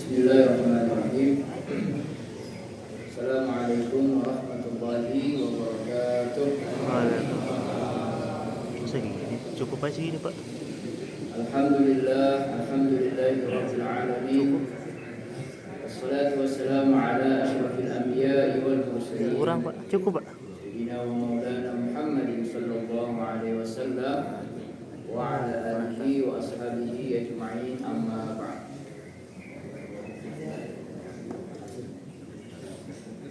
Bismillahirrahmanirrahim. Assalamualaikum warahmatullahi wabarakatuh. Cukup aja gini Pak. Alhamdulillahirabbil alamin. Wassalatu wassalamu ala asyrafil anbiya'i wal mursalin. Kurang Pak, cukup Pak. Sayyidina wa maulana Muhammadin sallallahu alaihi wasallam wa ala alihi wa ashabihi ajma'in, amma ba'd.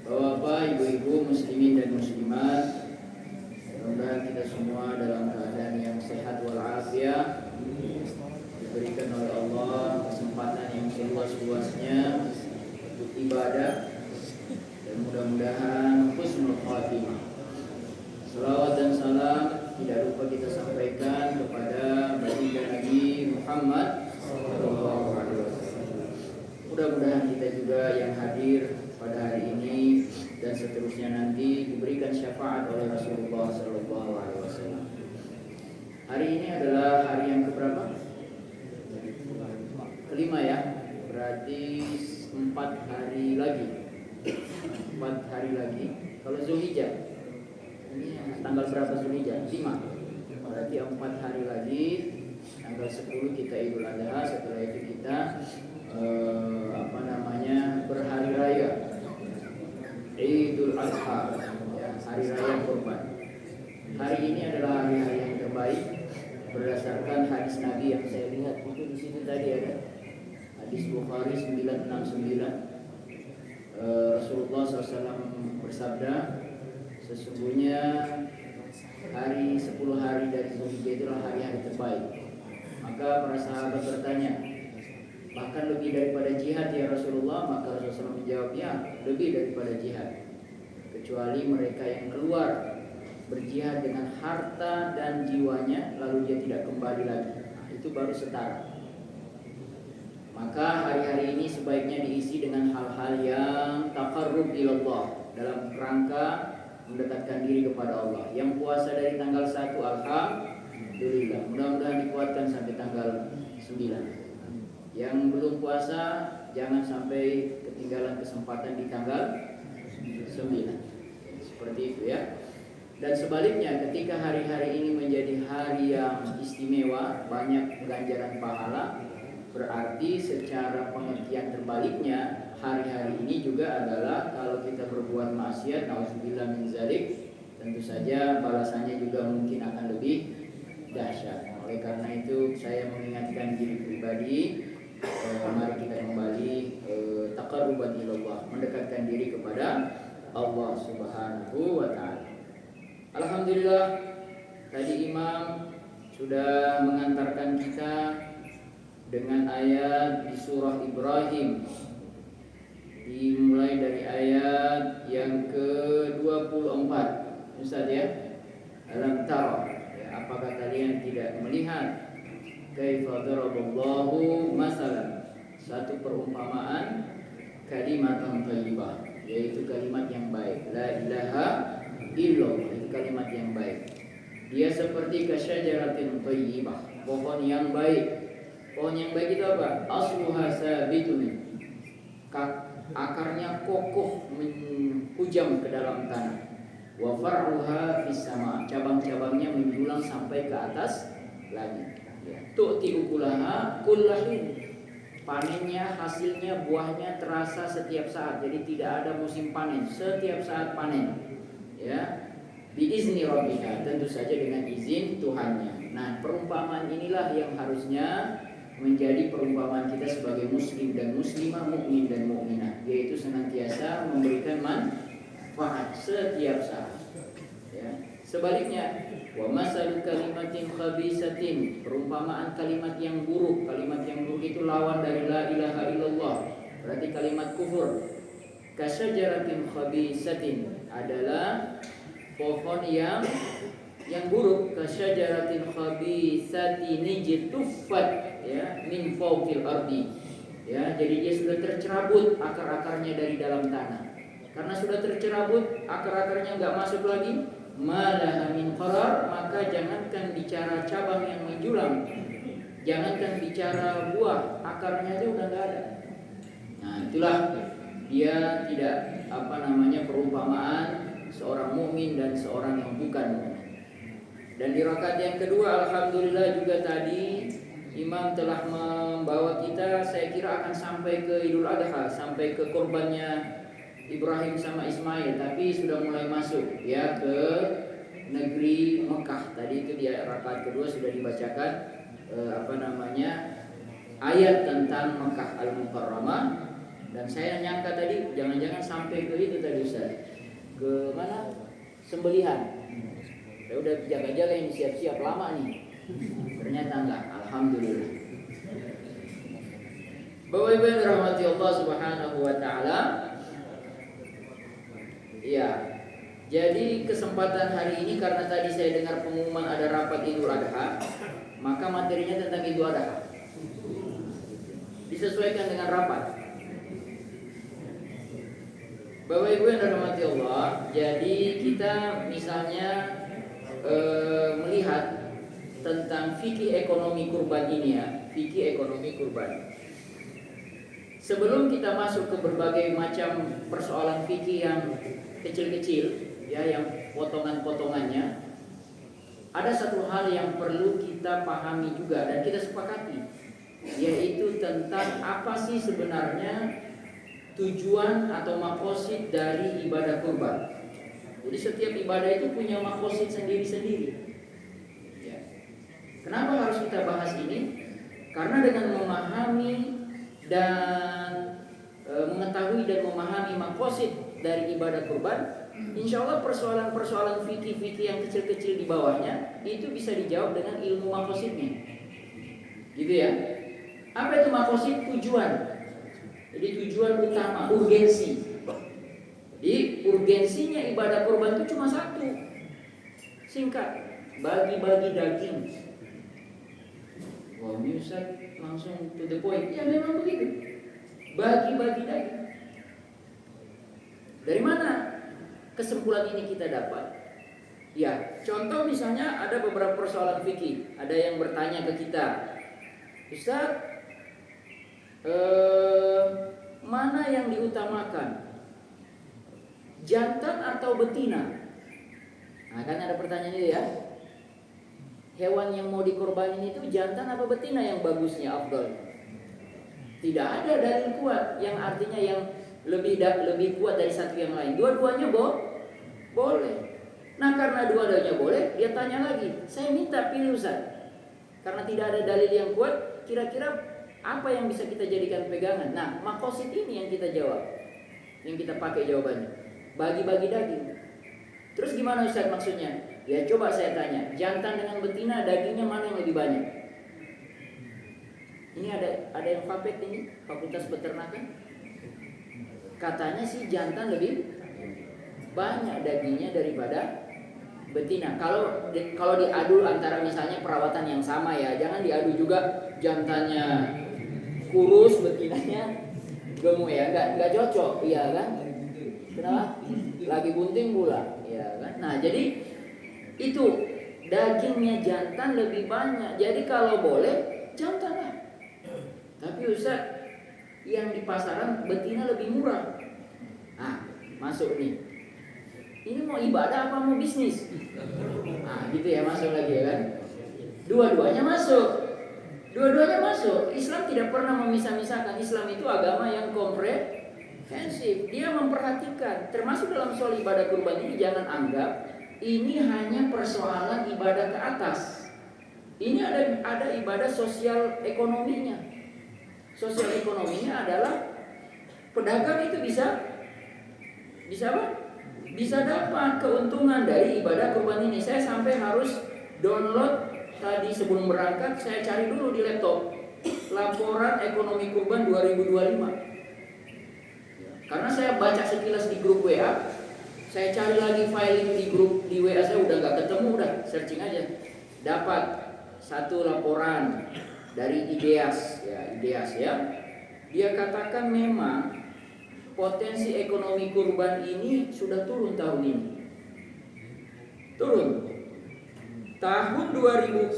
Bapak, ibu-ibu, muslimin dan muslimat, mudah-mudahan kita semua dalam keadaan yang sehat walafiat, diberikan oleh Allah kesempatan yang seluas-luasnya untuk ibadah, dan mudah-mudahan husnul khatimah. Salawat dan salam tidak lupa kita sampaikan kepada baginda Nabi Muhammad sallallahu alaihi wasallam. Mudah-mudahan kita juga yang hadir pada hari ini dan seterusnya nanti diberikan syafaat oleh Rasulullah sallallahu alaihi wasallam. Hari ini adalah hari yang keberapa? Kelima ya. Berarti 4 hari lagi. 4 hari lagi. Kalau Zulhijjah, ini tanggal berapa Zulhijjah? 5. Berarti 4 hari lagi. Tanggal 10 kita Idul Adha. Setelah itu kita berhari raya Idul Adha, ya, hari raya kurban. Hari ini adalah hari-hari yang terbaik berdasarkan hadis Nabi yang saya lihat itu di situ tadi ada hadis Bukhari 969. Rasulullah SAW bersabda, sesungguhnya hari 10 hari dari Zulhijjah itulah hari-hari terbaik. Maka para sahabat bertanya, bahkan lebih daripada jihad ya Rasulullah? Maka Rasulullah menjawab, ya, lebih daripada jihad, kecuali mereka yang keluar berjihad dengan harta dan jiwanya lalu dia tidak kembali lagi. Nah, itu baru setara. Maka hari-hari ini sebaiknya diisi dengan hal-hal yang taqarrub ilallah, dalam rangka mendekatkan diri kepada Allah. Yang puasa dari tanggal 1, alhamdulillah, mudah-mudahan dikuatkan sampai tanggal 9. Yang belum puasa jangan sampai ketinggalan kesempatan di tanggal 9. Seperti itu ya. Dan sebaliknya, ketika hari-hari ini menjadi hari yang istimewa, banyak ganjaran pahala, berarti secara pengertian terbaliknya, hari-hari ini juga adalah kalau kita berbuat maksiat, nauzubillah min zalik, tentu saja balasannya juga mungkin akan lebih dahsyat. Oleh karena itu saya mengingatkan diri pribadi, mari kita kembali taqarruban ilallah, mendekatkan diri kepada Allah Subhanahu wa taala. Alhamdulillah, tadi Imam sudah mengantarkan kita dengan ayat di surah Ibrahim, dimulai dari ayat yang ke-24. Ustaz ya, alam tara, ya, apakah kalian tidak melihat kaifa daraballahu masalan, satu perumpamaan, kalimatan thayyibah, yaitu kalimat yang baik, la ilaha illallah, itu kalimat yang baik. Dia seperti kasyajaratin thayyibah, pohon yang baik. Pohon yang baik itu apa? Asluha sabitun, akarnya kokoh menghujam ke dalam tanah. Wa far'uha fis sama, cabang-cabangnya menjulang sampai ke atas langit. Tu'ti ukulaha kullahin, panennya, hasilnya, buahnya terasa setiap saat. Jadi tidak ada musim panen, setiap saat panen. Ya, biizni rabbiha, tentu saja dengan izin Tuhannya. Nah, perumpamaan inilah yang harusnya menjadi perumpamaan kita sebagai muslim dan muslimah, mukmin dan mukminah, yaitu senantiasa memberikan manfaat setiap saat. Ya. Sebaliknya, wa masalu kalimatin khabisatin, perumpamaan kalimat yang buruk. Kalimat yang buruk itu lawan dari la ilaha illallah, berarti kalimat kufur. Kasyajaratin khabisatin adalah pohon yang buruk. Kasyajaratin khabisatin jituffat, ya, min fawqil ardi, ya, jadi dia sudah tercerabut akar-akarnya dari dalam tanah. Karena sudah tercerabut, akar-akarnya enggak masuk lagi, malaha min qarar, maka jangankan bicara cabang yang menjulang, jangankan bicara buah, akarnya aja udah enggak ada. Nah, itulah dia tidak perumpamaan seorang mukmin dan seorang yang bukan mukmin. Dan di rakaat yang kedua alhamdulillah juga tadi imam telah membawa kita, saya kira akan sampai ke Idul Adha, sampai ke kurbannya Ibrahim sama Ismail, tapi sudah mulai masuk ya ke negeri Mekah. Tadi itu di rakaat kedua sudah dibacakan ayat tentang Mekah Al-Mukarramah. Dan saya nyangka tadi jangan-jangan sampai ke itu tadi Ustaz, ke mana, sembelihan. Saya udah jaga-jaga ini, siap-siap lama nih, ternyata enggak. Alhamdulillah. Bapak Ibu yang dirahmati Allah Subhanahu wa taala. Ya. Jadi kesempatan hari ini karena tadi saya dengar pengumuman ada rapat Idul Adha, maka materinya tentang Idul Adha. Disesuaikan dengan rapat. Bapak Ibu yang dirahmati Allah, jadi kita misalnya melihat tentang fikih ekonomi kurban ini ya, fikih ekonomi kurban. Sebelum kita masuk ke berbagai macam persoalan fikih yang kecil-kecil ya, yang potongan-potongannya, ada satu hal yang perlu kita pahami juga dan kita sepakati, yaitu tentang apa sih sebenarnya tujuan atau maqasid dari ibadah kurban. Jadi setiap ibadah itu punya maqasid sendiri-sendiri. Ya. Kenapa harus kita bahas ini? Karena dengan memahami dan mengetahui dan memahami maqasid dari ibadah kurban, insya Allah persoalan-persoalan fikih-fikih yang kecil-kecil di bawahnya itu bisa dijawab dengan ilmu maqasidnya. Gitu ya. Apa itu maqasid? Tujuan. Jadi tujuan utama, urgensi. Jadi urgensinya ibadah kurban itu cuma satu. Singkat, bagi-bagi daging. Wah, Ustaz langsung to the point. Ya memang begitu. Bagi-bagi daging. Dari mana kesimpulan ini kita dapat? Ya, contoh misalnya ada beberapa persoalan fikih. Ada yang bertanya ke kita, Ustaz, mana yang diutamakan? Jantan atau betina? Nah, kan ada pertanyaan itu ya. Hewan yang mau dikorbanin itu jantan apa betina yang bagusnya, afdal? Tidak ada dalil kuat yang artinya yang lebih kuat dari satu yang lain. Dua-duanya boleh. Nah, karena dua-duanya boleh, dia tanya lagi, saya minta pilih Ustaz. Karena tidak ada dalil yang kuat, kira-kira apa yang bisa kita jadikan pegangan? Nah, maqasid ini yang kita jawab, yang kita pakai jawabannya. Bagi-bagi daging. Terus gimana Ustaz maksudnya? Ya coba saya tanya, jantan dengan betina dagingnya mana yang lebih banyak? Ini ada yang FAPET ini, Fakultas Peternakan. Katanya sih jantan lebih banyak dagingnya daripada betina. Kalau diadu antara misalnya perawatan yang sama ya, jangan diadu juga jantannya kurus, betinanya gemuk ya, nggak cocok, iya kan? Kenapa? Lagi bunting pula, ya kan? Nah, jadi itu dagingnya jantan lebih banyak. Jadi kalau boleh jantan lah. Tapi Ustaz, yang di pasaran betina lebih murah. Nah, masuk nih. Ini mau ibadah apa mau bisnis? Nah, gitu ya, masuk lagi ya kan? Dua-duanya masuk. Islam tidak pernah memisah-misahkan. Islam itu agama yang komprehensif. Dia memperhatikan, termasuk dalam soal ibadah kurban ini jangan anggap ini hanya persoalan ibadah ke atas. Ini ada ibadah sosial ekonominya. Sosial ekonominya adalah pedagang itu bisa apa? Bisa dapat keuntungan dari ibadah kurban ini. Saya sampai harus download tadi sebelum berangkat, saya cari dulu di laptop laporan ekonomi kurban 2025. Karena saya baca sekilas di grup WA, saya cari lagi file itu di grup di WA saya udah nggak ketemu, udah searching aja, dapat satu laporan dari IDEAS ya. Dia katakan memang potensi ekonomi kurban ini sudah turun tahun ini. Turun. Tahun 2024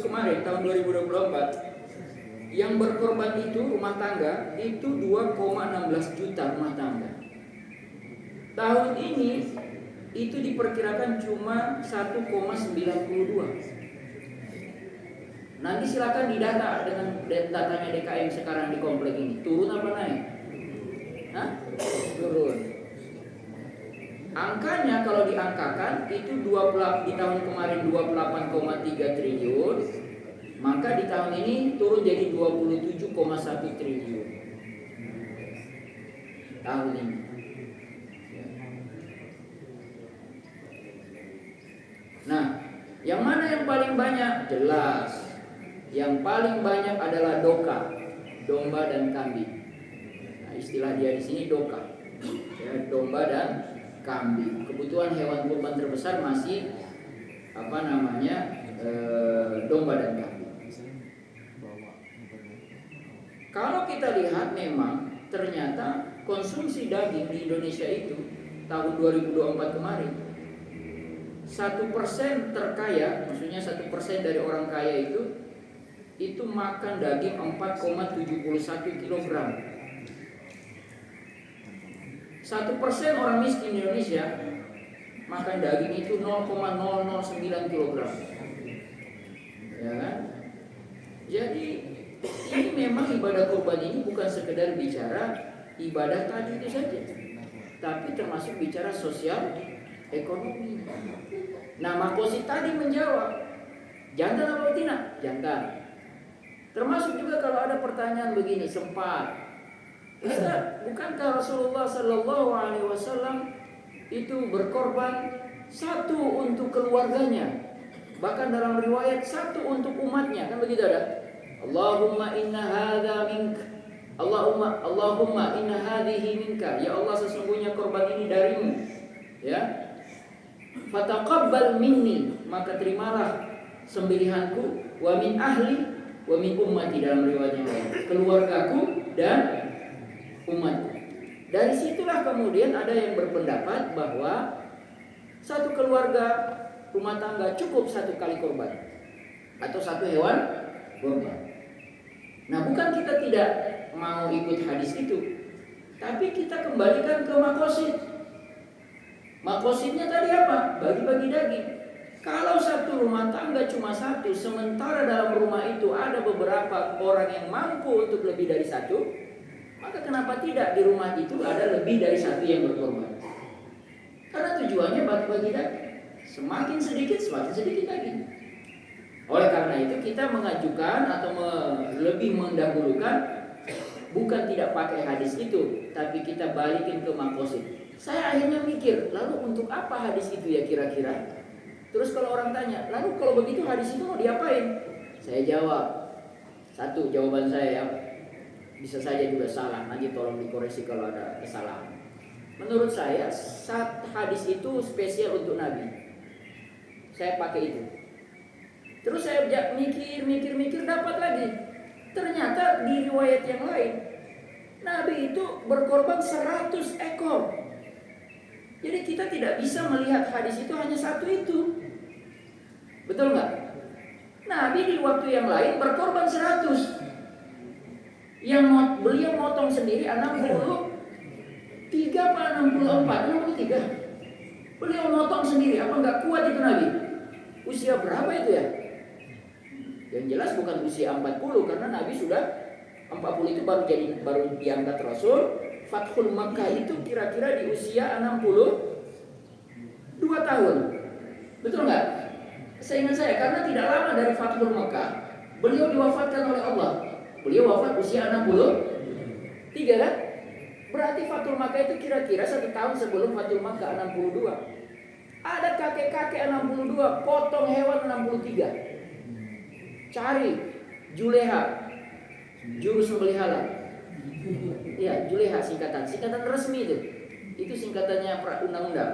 Yang berkorban itu rumah tangga itu 2,16 juta rumah tangga. Tahun ini itu diperkirakan cuma 1,92. Nanti silakan didata dengan datanya DKM sekarang di komplek ini. Turun apa naik? Hah? Turun. Angkanya kalau diangkakan itu di tahun kemarin 28,3 triliun, maka di tahun ini turun jadi 27,1 triliun. Tahun ini. Nah, yang mana yang paling banyak? Jelas. Yang paling banyak adalah doka, domba dan kambing. Nah, istilah dia di sini doka, ya, domba dan kambing. Kebutuhan hewan kurban terbesar masih domba dan kambing. Kalau kita lihat memang ternyata konsumsi daging di Indonesia itu tahun 2024 kemarin 1% terkaya, maksudnya 1% dari orang kaya itu makan daging 4,71 kg. 1% orang miskin di Indonesia makan daging itu 0,009 kg. Ya kan? Jadi ini memang ibadah kurban ini bukan sekedar bicara ibadah tadi itu saja, tapi termasuk bicara sosial ekonomi. Nah, Makosid tadi menjawab, jantan apa tidak? Jantan. Termasuk juga kalau ada pertanyaan begini, sempat, Ustaz, bukankah Rasulullah Sallallahu Alaihi Wasallam itu berkorban satu untuk keluarganya, bahkan dalam riwayat satu untuk umatnya, kan begitu ada? Allahumma inna hadza mink, Allahumma inna hadhihi minka, ya Allah sesungguhnya korban ini darimu, ya. Fataqabbal minni, maka terimalah sembelihanku, wa min ahli wa min ummati, dalam riwayat yang lain, keluargaku dan umatku. Dari situlah kemudian ada yang berpendapat bahwa satu keluarga rumah tangga cukup satu kali korban atau satu hewan korban. Nah, bukan kita tidak mau ikut hadis itu, tapi kita kembalikan ke makosid. Makosidnya tadi apa? Bagi-bagi daging. Kalau satu rumah tangga cuma satu, sementara dalam rumah itu ada beberapa orang yang mampu untuk lebih dari satu, maka kenapa tidak di rumah itu ada lebih dari satu yang berkorban? Karena tujuannya bagi-bagi daging. Semakin sedikit daging. Oleh karena itu kita mengajukan atau lebih mendahulukan, bukan tidak pakai hadis itu, tapi kita balikin ke makosid. Saya akhirnya mikir, lalu untuk apa hadis itu ya kira-kira? Terus kalau orang tanya, lalu kalau begitu hadis itu mau diapain? Saya jawab, satu jawaban saya ya, bisa saja juga salah, nanti tolong dikoreksi kalau ada kesalahan. Menurut saya, hadis itu spesial untuk Nabi. Saya pakai itu. Terus saya mikir, dapat lagi. Ternyata di riwayat yang lain, Nabi itu berkorban 100 ekor. Jadi kita tidak bisa melihat hadis itu hanya satu itu. Betul nggak? Nabi di waktu yang lain berkorban 100. Beliau motong sendiri 63 apa 64? 63. Beliau motong sendiri. Apa nggak kuat itu Nabi? Usia berapa itu ya? Yang jelas bukan usia 40, karena Nabi sudah 40 itu baru diangkat Rasul. Fathul Makkah itu kira-kira di usia 62 tahun. Betul nggak? Seingat saya, karena tidak lama dari Fathul Makkah beliau diwafatkan oleh Allah. Beliau wafat usia 63 kan? Berarti Fathul Makkah itu kira-kira 1 tahun sebelum Fathul Makkah 62. Ada kakek-kakek 62 potong hewan 63. Cari Juleha, juru sembelih halal. Ya, Juleha singkatan resmi itu. Itu singkatannya undang-undang.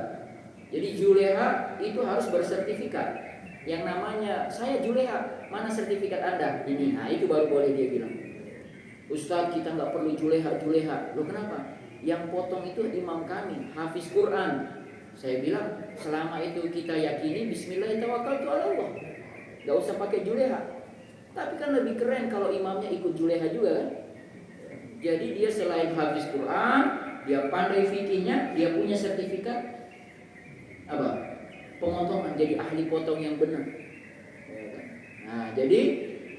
Jadi Juleha itu harus bersertifikat. Yang namanya saya Juleha, mana sertifikat Anda? Ini. Nah, itu baru boleh dia bilang. Ustaz, kita nggak perlu Juleha. Loh kenapa? Yang potong itu imam kami, hafiz Quran. Saya bilang, selama itu kita yakini Bismillahirrahmanirrahim, tawakkaltu ala Allah. Nggak usah pakai Juleha. Tapi kan lebih keren kalau imamnya ikut juleha juga kan. Jadi dia selain hafiz Quran, dia pandai fikihnya, dia punya sertifikat apa? Pemotongan, jadi ahli potong yang benar. Nah, jadi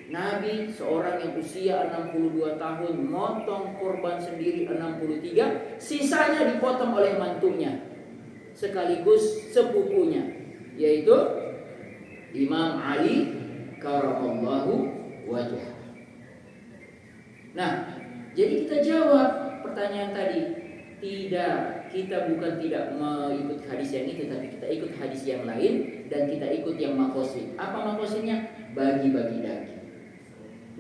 Nabi seorang yang usia 62 tahun motong korban sendiri 63, sisanya dipotong oleh mantunya sekaligus sepupunya, yaitu Imam Ali karamallahu wajhah. Nah, jadi kita jawab pertanyaan tadi. Tidak, kita bukan tidak mengikut hadis yang ini, tetapi kita ikut hadis yang lain dan kita ikut yang makosid. Apa makosidnya? Bagi-bagi daging.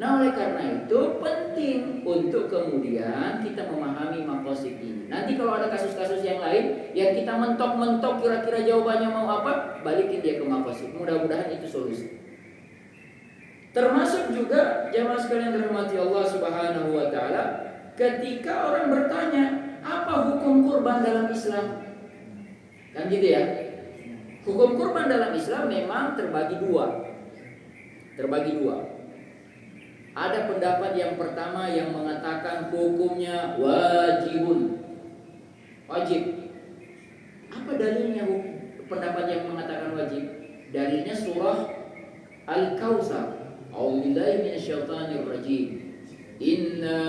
Nah, oleh karena itu penting untuk kemudian kita memahami makosid ini. Nanti kalau ada kasus-kasus yang lain yang kita mentok-mentok kira-kira jawabannya mau apa, balikin dia ke makosid. Mudah-mudahan itu solusi. Termasuk juga jamaah sekalian dirahmati Allah Subhanahu wa taala, ketika orang bertanya, apa hukum kurban dalam Islam? Kan gitu ya. Hukum kurban dalam Islam memang terbagi dua. Ada pendapat yang pertama yang mengatakan hukumnya wajib. Apa dalilnya pendapat yang mengatakan wajib? Dalilnya surah Al-Kautsar. A'udzubillahi minasyaitonir rajim. Inna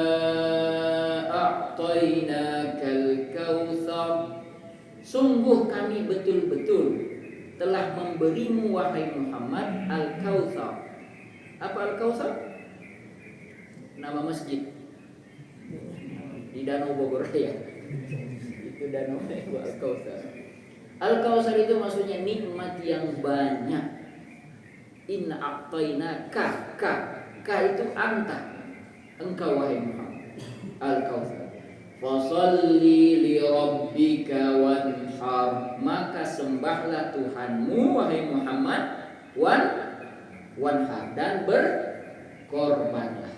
a'tainakal kautsar. Sungguh kami betul-betul telah memberimu wahai Muhammad Al-Kautsar. Apa Al-Kautsar? Nama masjid di Danau Bogor ya. Itu danau Al-Kautsar. Al-Kautsar itu maksudnya nikmat yang banyak. Inna a'tainaka. Ka itu anta. Engkau wahai Muhammad Al-Kautsar. Fasholli li rabbika wanhar. Maka sembahlah Tuhanmu wahai Muhammad wanhar, dan berkorbanlah.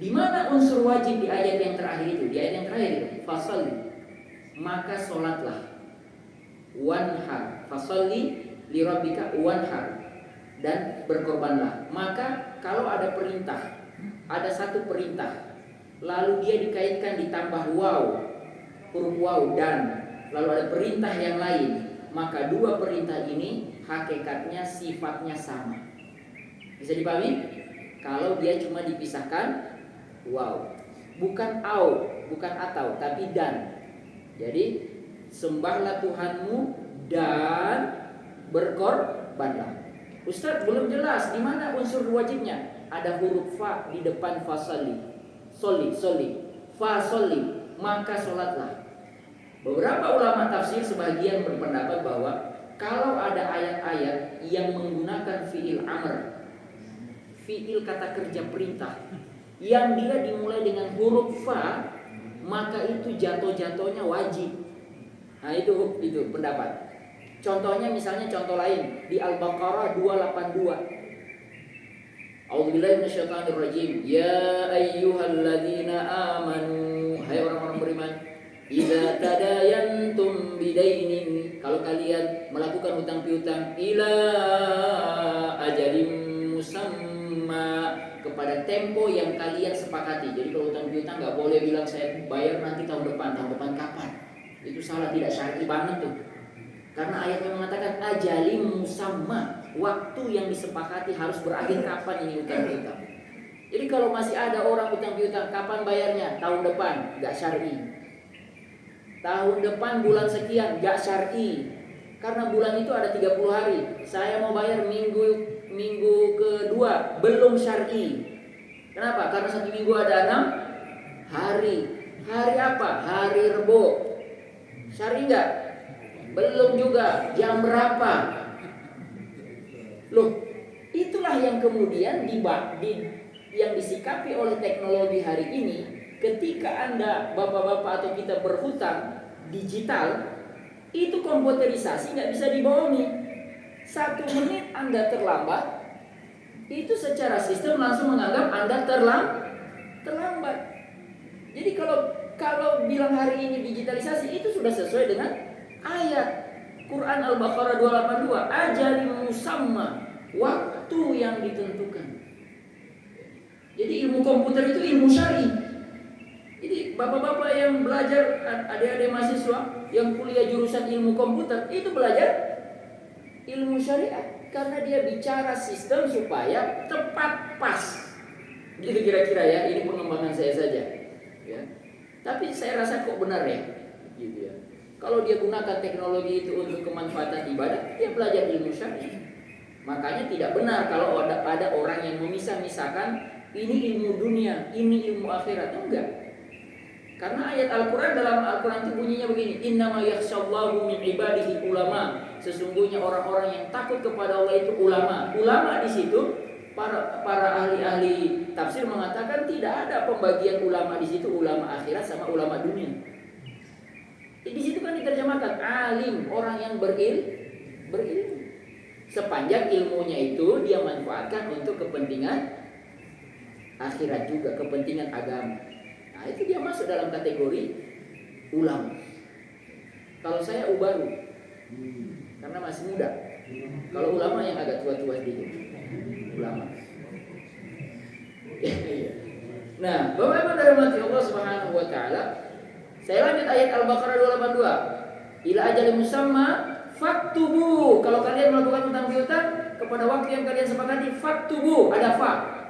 Di mana unsur wajib di ayat yang terakhir itu? Di ayat yang terakhir itu, fasholli, maka solatlah. Wanhar, fasholli li rabbika wanhar, dan berkorbanlah. Maka kalau ada perintah, ada satu perintah, lalu dia dikaitkan ditambah waw, huruf waw dan, lalu ada perintah yang lain, maka dua perintah ini hakikatnya sifatnya sama. Bisa dipahami? Kalau dia cuma dipisahkan waw, bukan au, bukan atau, tapi dan. Jadi sembahlah Tuhanmu dan berkorbanlah. Ustaz, belum jelas di mana unsur wajibnya. Ada huruf fa di depan fasalli. Soli, fasalli, maka sholatlah. Beberapa ulama tafsir sebagian berpendapat bahwa kalau ada ayat-ayat yang menggunakan fiil amr, fiil kata kerja perintah, yang dia dimulai dengan huruf fa, maka itu jatuh-jatuhnya wajib. Nah, itu pendapat. Contohnya misalnya contoh lain di Al-Baqarah 282. A'udzubillahi minasyaitonir rajim. Ya ayyuhalladzina amanu, hai orang-orang beriman, idza tadayantum bidainin, kalau kalian melakukan hutang piutang, ila ajalim musamma, kepada tempo yang kalian sepakati. Jadi kalau hutang piutang enggak boleh bilang saya bayar nanti tahun depan kapan. Itu salah, tidak syar'i banget tuh. Karena ayatnya mengatakan ajalim musamma, waktu yang disepakati harus berakhir kapan ini hutang piutang. Jadi kalau masih ada orang hutang piutang, kapan bayarnya? Tahun depan, enggak syar'i. Tahun depan bulan sekian, enggak syar'i. Karena bulan itu ada 30 hari. Saya mau bayar minggu kedua, belum syar'i. Kenapa? Karena satu minggu ada 6 hari. Hari apa? Hari Rebo. Syar'i enggak? Belum juga. Jam berapa? Loh, itulah yang kemudian yang disikapi oleh teknologi hari ini. Ketika Anda, bapak-bapak atau kita berhutang digital, itu komputerisasi nggak bisa dibohongi. 1 menit Anda terlambat, itu secara sistem langsung menganggap Anda terlambat. Jadi kalau bilang hari ini digitalisasi, itu sudah sesuai dengan ayat Quran Al-Baqarah 282, ajalin musamma, waktu yang ditentukan. Jadi ilmu komputer itu ilmu syar'i. Jadi bapak-bapak yang belajar, adik-adik mahasiswa yang kuliah jurusan ilmu komputer itu belajar ilmu syariat karena dia bicara sistem supaya tepat pas. Gitu kira-kira ya, ini pengembangan saya saja. Ya. Tapi saya rasa kok benar ya, gitu ya. Kalau dia gunakan teknologi itu untuk kemanfaatan ibadah, dia belajar ilmu syariat. Makanya tidak benar kalau ada orang yang memisah-misahkan ini ilmu dunia, ini ilmu akhirat. Enggak. Karena ayat Al-Quran, dalam Al-Quran itu bunyinya begini, innama yakhshallahu min ibadihi ulama. Sesungguhnya orang-orang yang takut kepada Allah itu ulama. Ulama di situ para ahli-ahli tafsir mengatakan tidak ada pembagian ulama di situ, ulama akhirat sama ulama dunia. Di situ kan diterjemahkan alim, orang yang berilmu. Sepanjang ilmunya itu dia manfaatkan untuk kepentingan akhirat juga, kepentingan agama. Nah, itu dia masuk dalam kategori ulama. Kalau saya baru, karena masih muda. Kalau ulama yang agak tua-tua sedikit, ulama. Nah, Bapak Ibu dari rahmati Allah Subhanahu wa taala, saya lanjut ayat Al-Baqarah 282. Ila ajalin musamma faktubu. Kalau kalian melakukan hutang piutang kepada waktu yang kalian sepakati, faktubu, ada fa.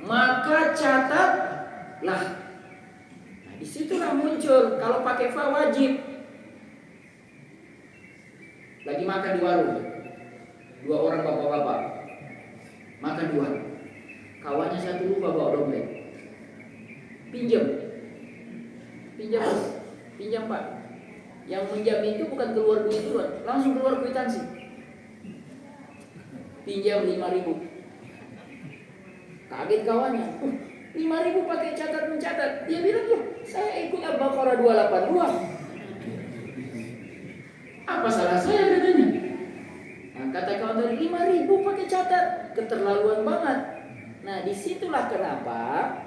Maka catatlah. Nah, disitulah muncul kalau pakai fa wajib. Lagi makan di warung, 2 orang bapak-bapak makan di warung. Kawannya satu lupa bawa dompet. Pinjam Pak. Yang menjamin itu bukan keluar duit duluan, langsung keluar kwitansi. Pinjam 5.000. Kaget kawannya. 5.000 pakai mencatat. Dia bilang, "Loh, saya ikut Al-Baqarah 282. Apa salah saya?" katanya. Nah, kata kawan tadi, 5.000 pakai catat, keterlaluan banget. Nah, disitulah kenapa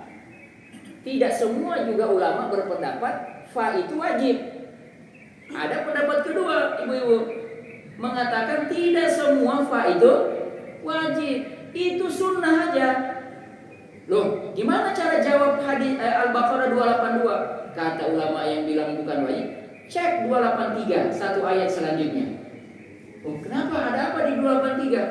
tidak semua juga ulama berpendapat fa itu wajib. Ada pendapat kedua, ibu-ibu, mengatakan tidak semua fa itu wajib, itu sunnah aja. Loh, gimana cara jawab hadis Al-Baqarah 282? Kata ulama yang bilang bukan wajib, cek 283, satu ayat selanjutnya. Oh, kenapa? Ada apa di 283?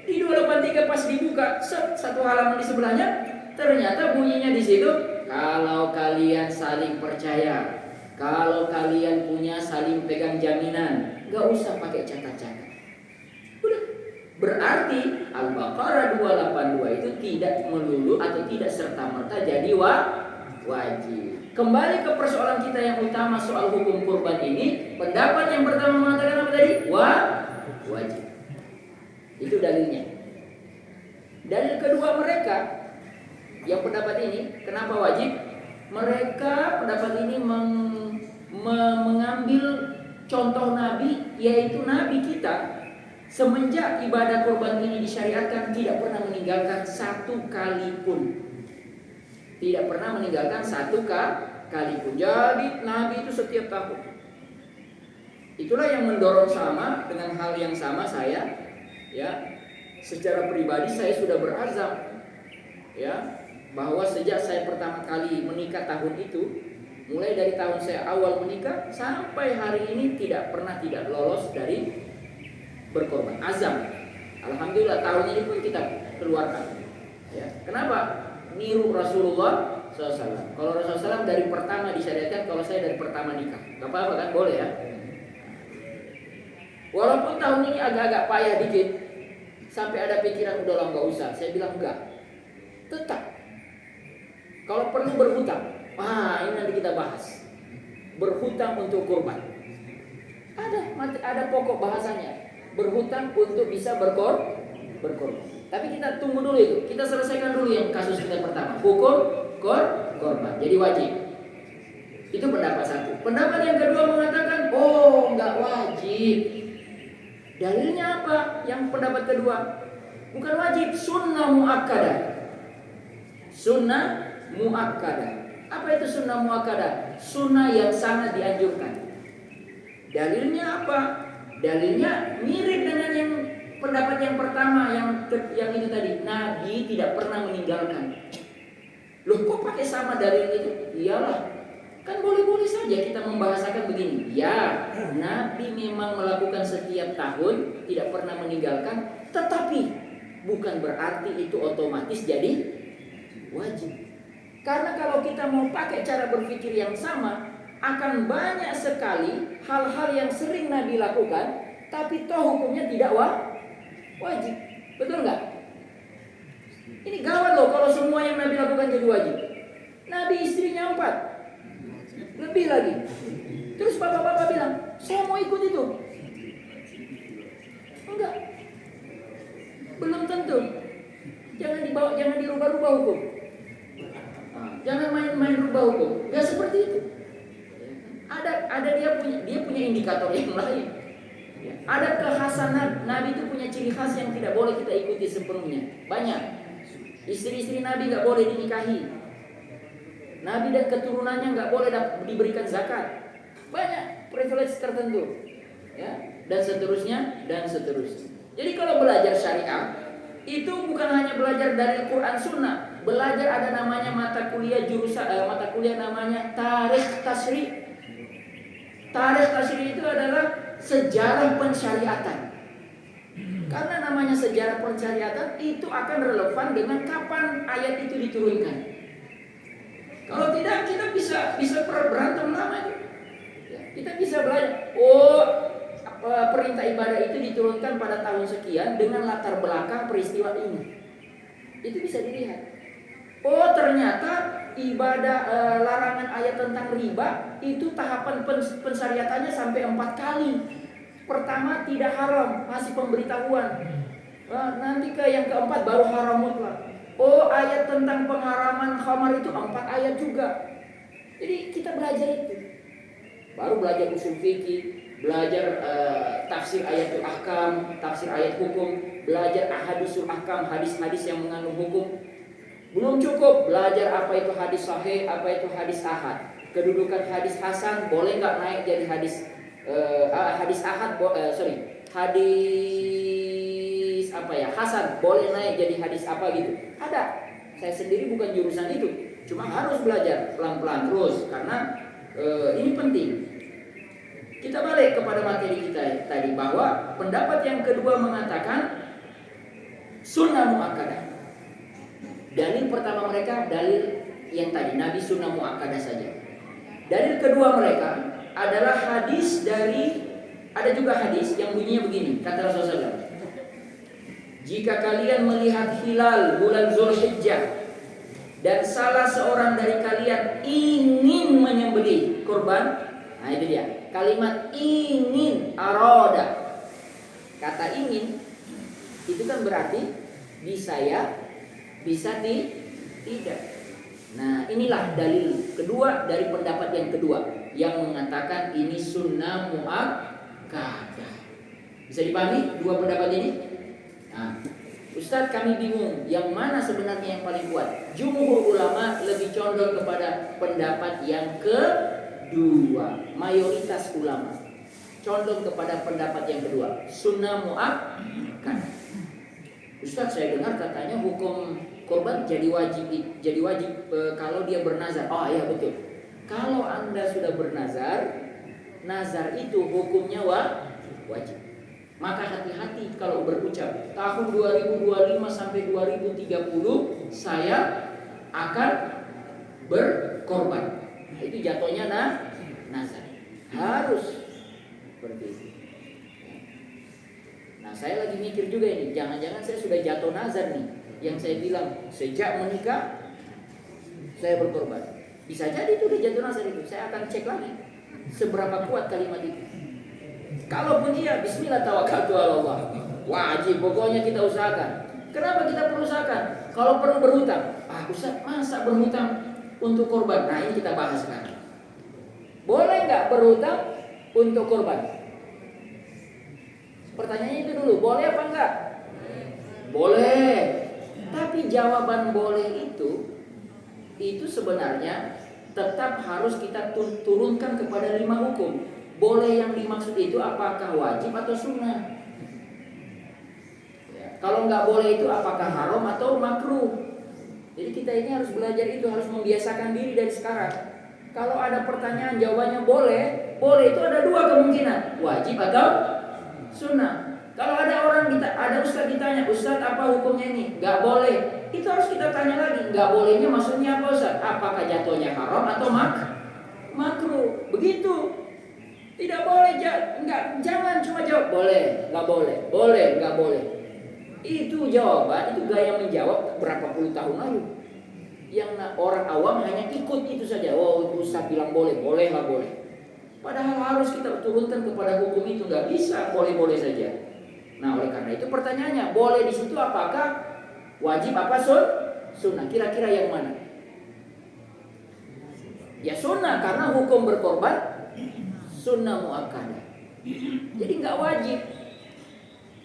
Di 283 pas dibuka, satu halaman di sebelahnya, ternyata bunyinya di situ, kalau kalian saling percaya, kalau kalian punya saling pegang jaminan, gak usah pakai catat-catat. Udah. Berarti Al-Baqarah 282 itu tidak melulu atau tidak serta-merta jadi wajib. Kembali ke persoalan kita yang utama soal hukum kurban ini, pendapat yang pertama mengatakan apa tadi? Wajib. Itu dalilnya. Dalil kedua mereka yang pendapat ini, kenapa wajib? Mereka pendapat ini mengambil contoh Nabi, yaitu Nabi kita semenjak ibadah kurban ini disyariatkan tidak pernah meninggalkan satu kali pun. Tidak pernah meninggalkan satu kali pun. Jadi Nabi itu setiap tahun. Itulah yang mendorong sama dengan hal yang sama saya, ya. Secara pribadi saya sudah berazam, ya, bahwa sejak saya pertama kali menikah tahun itu, mulai dari tahun saya awal menikah sampai hari ini tidak pernah tidak lolos dari berkorban. Azam. Alhamdulillah tahun ini pun kita keluarkan. Ya. Kenapa? Niru Rasulullah SAW. Kalau Rasulullah SAW dari pertama disyariatkan, kalau saya dari pertama nikah. Gak apa-apa kan? Boleh ya. Walaupun tahun ini agak-agak payah dikit, sampai ada pikiran udah nggak usah. Saya bilang enggak. Tetap. Kalau perlu berhutang. Ini nanti kita bahas. Berhutang untuk kurban. Ada pokok bahasanya. Berhutang untuk bisa berkorban. Tapi kita tunggu dulu itu. Kita selesaikan dulu yang kasus kita pertama. Hukum korban. Jadi wajib. Itu pendapat satu. Pendapat yang kedua mengatakan, enggak wajib. Dalilnya apa? Yang pendapat kedua, bukan wajib, sunnah muakkadah. Sunnah muakkadah. Apa itu sunnah muakkadah? Sunnah yang sangat dianjurkan. Dalilnya apa? Dalilnya mirip dengan yang pendapat yang pertama, yang itu tadi. Nabi tidak pernah meninggalkan. Loh kok pakai sama dalil itu? Iyalah, kan boleh-boleh saja kita membahasakan begini. Ya, Nabi memang melakukan setiap tahun, tidak pernah meninggalkan, tetapi bukan berarti itu otomatis jadi wajib. Karena kalau kita mau pakai cara berpikir yang sama, akan banyak sekali hal-hal yang sering Nabi lakukan, tapi toh hukumnya tidak wajib. Betul nggak? Ini gawat loh kalau semua yang Nabi lakukan jadi wajib. Nabi istrinya 4, lebih lagi. Terus bapak-bapak bilang, saya mau ikut itu. Enggak, belum tentu. Jangan dirubah-rubah hukum. Jangan main-main rubah hukum. Enggak seperti itu. Ada dia punya indikator yang lain. Ada kekhasan Nabi itu punya ciri khas yang tidak boleh kita ikuti sepenuhnya. Banyak. Istri-istri Nabi nggak boleh dinikahi. Nabi dan keturunannya nggak boleh diberikan zakat. Banyak privilege tertentu, ya, dan seterusnya dan seterusnya. Jadi kalau belajar syariah itu bukan hanya belajar dari Quran Sunnah, belajar ada namanya mata kuliah mata kuliah namanya Tarikh Tasyri'. Tarikh Tasyri' itu adalah sejarah pensyariatan. Karena namanya sejarah pensyariatan itu akan relevan dengan kapan ayat itu diturunkan. Kalau tidak kita bisa berantem lama itu. Ya, kita bisa belajar. Perintah ibadah itu diturunkan pada tahun sekian dengan latar belakang peristiwa ini. Itu bisa dilihat. Ternyata ibadah larangan ayat tentang riba itu tahapan pensyariatannya sampai 4 kali. Pertama tidak haram, masih pemberitahuan. Nanti ke yang keempat baru haram mutlak. Ayat tentang pengharaman khamar itu 4 ayat juga. Jadi kita belajar itu. Baru belajar usul fikih, belajar tafsir ayatul ahkam, tafsir ayat hukum, belajar ahadisul ahkam, hadis-hadis yang mengandung hukum. Belum cukup belajar apa itu hadis sahih, apa itu hadis ahad. Kedudukan hadis hasan boleh nggak naik jadi hadis hadis ahad, hadis apa ya, hasan boleh naik jadi hadis apa gitu. Ada. Saya sendiri bukan jurusan itu, cuma harus belajar pelan-pelan terus karena ini penting. Kita balik kepada materi kita tadi bahwa pendapat yang kedua mengatakan sunnah muakkadah. Dalil pertama mereka dalil yang tadi Nabi sunnah muakkadah saja. Dalil kedua mereka adalah hadis ada juga hadis yang bunyinya begini, kata Rasulullah SAW. Jika kalian melihat hilal bulan Zulhijjah dan salah seorang dari kalian ingin menyembelih kurban, nah itu dia. Kalimat ingin, aroda. Kata ingin itu kan berarti bisa ya, bisa tidak. Nah inilah dalil kedua dari pendapat yang kedua yang mengatakan ini sunnah muakkadah. Bisa dipahami dua pendapat ini? Nah, Ustadz kami bingung yang mana sebenarnya yang paling kuat. Jumhur ulama lebih condong kepada pendapat yang kedua. Mayoritas ulama condong kepada pendapat yang kedua, sunnah muakkadah. Ustadz saya dengar katanya hukum korban jadi wajib kalau dia bernazar. Oh iya betul. Kalau Anda sudah bernazar, nazar itu hukumnya wajib. Maka hati-hati kalau berucap tahun 2025 sampai 2030 saya akan berkorban. Nah, itu jatuhnya nazar. Harus seperti itu. Nah, saya lagi mikir juga ini, jangan-jangan saya sudah jatuh nazar nih. Yang saya bilang sejak menikah saya berkorban. Bisa jadi itu udah jatuh nazar itu. Saya akan cek lagi seberapa kuat kalimat itu. Kalaupun iya, bismillah tawakkaltu ala Allah. Wajib, pokoknya kita usahakan. Kenapa kita perlu usahakan? Kalau perlu berhutang. Ustaz, masa berhutang untuk korban? Nah, ini kita bahas sekarang. Boleh nggak berhutang untuk korban? Pertanyaannya itu dulu, boleh apa enggak? Boleh. Tapi jawaban boleh itu sebenarnya tetap harus kita turunkan kepada 5 hukum. Boleh yang dimaksud itu apakah wajib atau sunnah? Ya, kalau nggak boleh itu apakah haram atau makruh? Jadi kita ini harus belajar itu, harus membiasakan diri dari sekarang. Kalau ada pertanyaan jawabannya boleh itu ada dua kemungkinan, wajib atau sunnah. Kalau ada ustaz ditanya, ustaz apa hukumnya ini? Gak boleh. Itu harus kita tanya lagi, gak bolehnya maksudnya apa ustaz? Apakah jatuhnya haram atau makruh? Begitu. Tidak boleh, jangan cuma jawab boleh, nggak boleh, nggak boleh. Itu jawaban, itu gaya menjawab berapa puluh tahun lalu. Yang orang awam hanya ikut itu saja. Oh, itu ustaz bilang boleh lah boleh. Padahal harus kita turunkan kepada hukum itu, nggak bisa boleh saja. Nah, oleh karena itu pertanyaannya, boleh di situ apakah wajib apa sunnah? Kira-kira yang mana? Ya sunnah, karena hukum berkorban sunnah muakkadah. Jadi nggak wajib.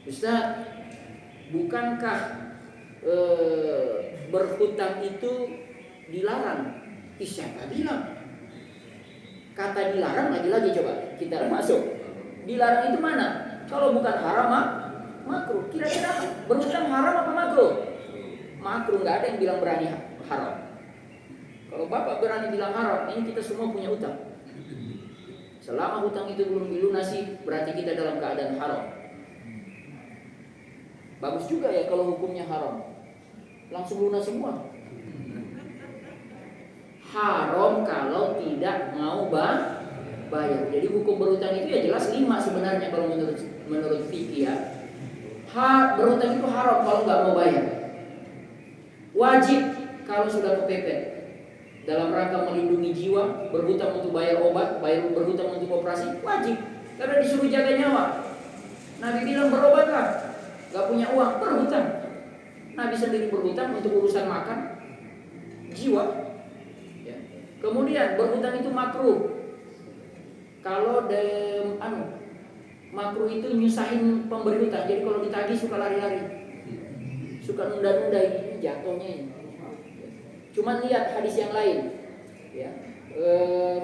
Ustaz, bukankah berhutang itu dilarang? Siapa bilang? Kata dilarang lagi-lagi coba kita masuk. Dilarang itu mana? Kalau bukan haram makruh. Kira-kira berhutang haram apa makruh? Makruh, nggak ada yang bilang berani haram. Kalau bapak berani bilang haram, ini kita semua punya utang. Selama hutang itu belum dilunasi, berarti kita dalam keadaan haram. Bagus juga ya kalau hukumnya haram, langsung lunas semua. Haram kalau tidak mau bayar. Jadi hukum berhutang itu ya jelas 5 sebenarnya kalau menurut fikih ya. Berhutang itu haram kalau nggak mau bayar. Wajib kalau sudah kepepet. Dalam rangka melindungi jiwa, berhutang untuk bayar obat, berhutang untuk operasi, wajib. Karena disuruh jaga nyawa. Nabi bilang berobatlah, gak punya uang, berhutang. Nabi sendiri berhutang untuk urusan makan, jiwa. Ya. Kemudian berhutang itu makruh. Kalau makruh itu nyusahin pemberi hutang. Jadi kalau ditagih suka lari-lari, suka nunda-nunda, ini jatuhnya ini. Cuman lihat hadis yang lain, ya.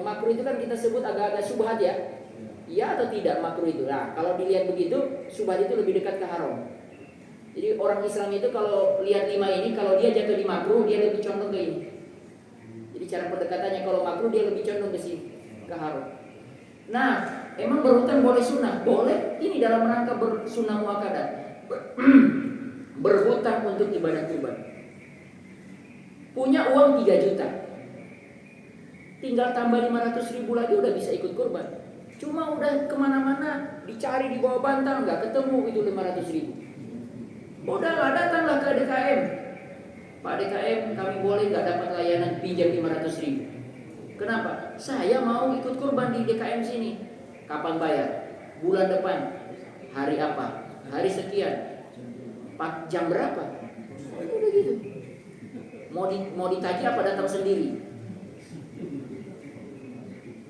Makruh itu kan kita sebut agak-agak syubhat ya. Iya atau tidak makruh itu? Nah, kalau dilihat begitu, syubhat itu lebih dekat ke haram. Jadi orang Islam itu kalau lihat 5 ini, kalau dia jatuh di makruh, dia lebih condong ke ini. Jadi cara pendekatannya kalau makruh dia lebih condong ke sini, ke haram. Nah, emang berhutang boleh sunnah? Boleh. Ini dalam rangka bersunnah muakkadah. Berhutang untuk ibadah. Punya uang 3 juta, tinggal tambah 500 ribu lagi udah bisa ikut kurban. Cuma udah kemana-mana dicari di bawah bantal nggak ketemu itu 500 ribu. Udahlah, datanglah ke DKM. Pak DKM, kami boleh nggak dapat layanan pinjam 500 ribu? Kenapa? Saya mau ikut kurban di DKM sini. Kapan bayar? Bulan depan. Hari apa? Hari sekian. Jam berapa? Udah gitu. Mau ditagih apa datang sendiri?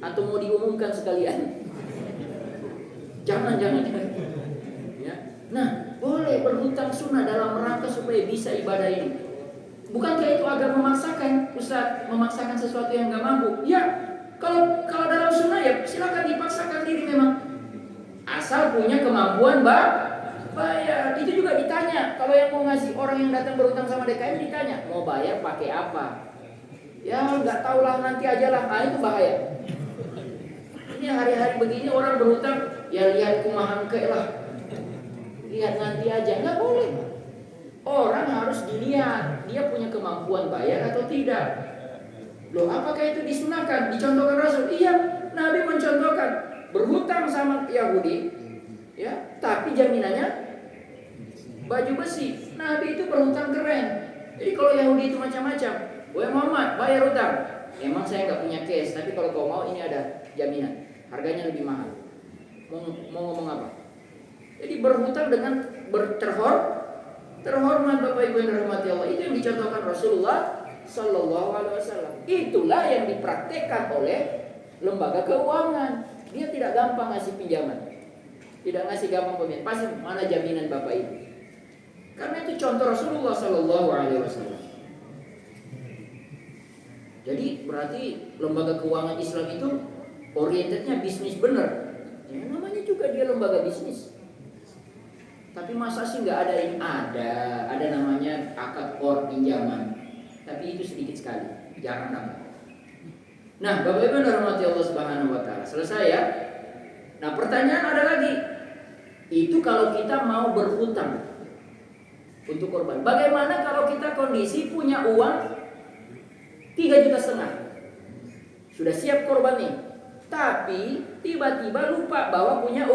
Atau mau diumumkan sekalian? Jangan. Ya. Nah, boleh berhutang sunnah dalam rangka supaya bisa ibadah ini. Bukankah itu agak memaksakan? Ustaz, memaksakan sesuatu yang gak mampu? Ya, kalau dalam sunnah ya silakan dipaksakan diri memang. Asal punya kemampuan bayar. Itu juga ditanya. Kalau yang mau ngasih orang yang datang berhutang sama DKM ditanya, mau bayar pakai apa? Ya nggak tahu lah, nanti aja lah. Nah, itu bahaya. Ini hari-hari begini orang berhutang, ya lihat kumahan ke lah. Lihat nanti aja, nggak boleh. Orang harus dilihat dia punya kemampuan bayar atau tidak. Loh, apakah itu disunahkan? Dicontohkan Rasul? Iya, Nabi mencontohkan berhutang sama Yahudi, ya, tapi jaminannya baju besi. Nabi itu berhutang keren. Jadi kalau Yahudi itu macam-macam. Wahai Muhammad, bayar hutang. Emang saya nggak punya cash, tapi kalau kau mau ini ada jaminan. Harganya lebih mahal. Mau ngomong apa? Jadi berhutang dengan terhormat Bapak Ibu yang dirahmati Allah. Itu yang dicontohkan Rasulullah Sallallahu Alaihi Wasallam. Itulah yang dipraktekkan oleh lembaga keuangan. Dia tidak gampang ngasih pinjaman, tidak ngasih gampang pembiayaan. Pasti mana jaminan Bapak Ibu? Karena itu contoh Rasulullah Sallallahu Alaihi Wasallam. Jadi berarti lembaga keuangan Islam itu orientednya bisnis bener. Ya, namanya juga dia lembaga bisnis. Tapi masa sih nggak ada ini? Ada namanya akad pinjaman. tapi itu sedikit sekali, jarang nambah. Nah, Bapak Ibu yang dirahmati Allah Subhanahu wa taala. Selesai ya. Nah, pertanyaan ada lagi. Itu kalau kita mau berhutang untuk korban. Bagaimana kalau kita kondisi punya uang 3,5 juta? Sudah siap korban nih. Tapi tiba-tiba lupa bahwa punya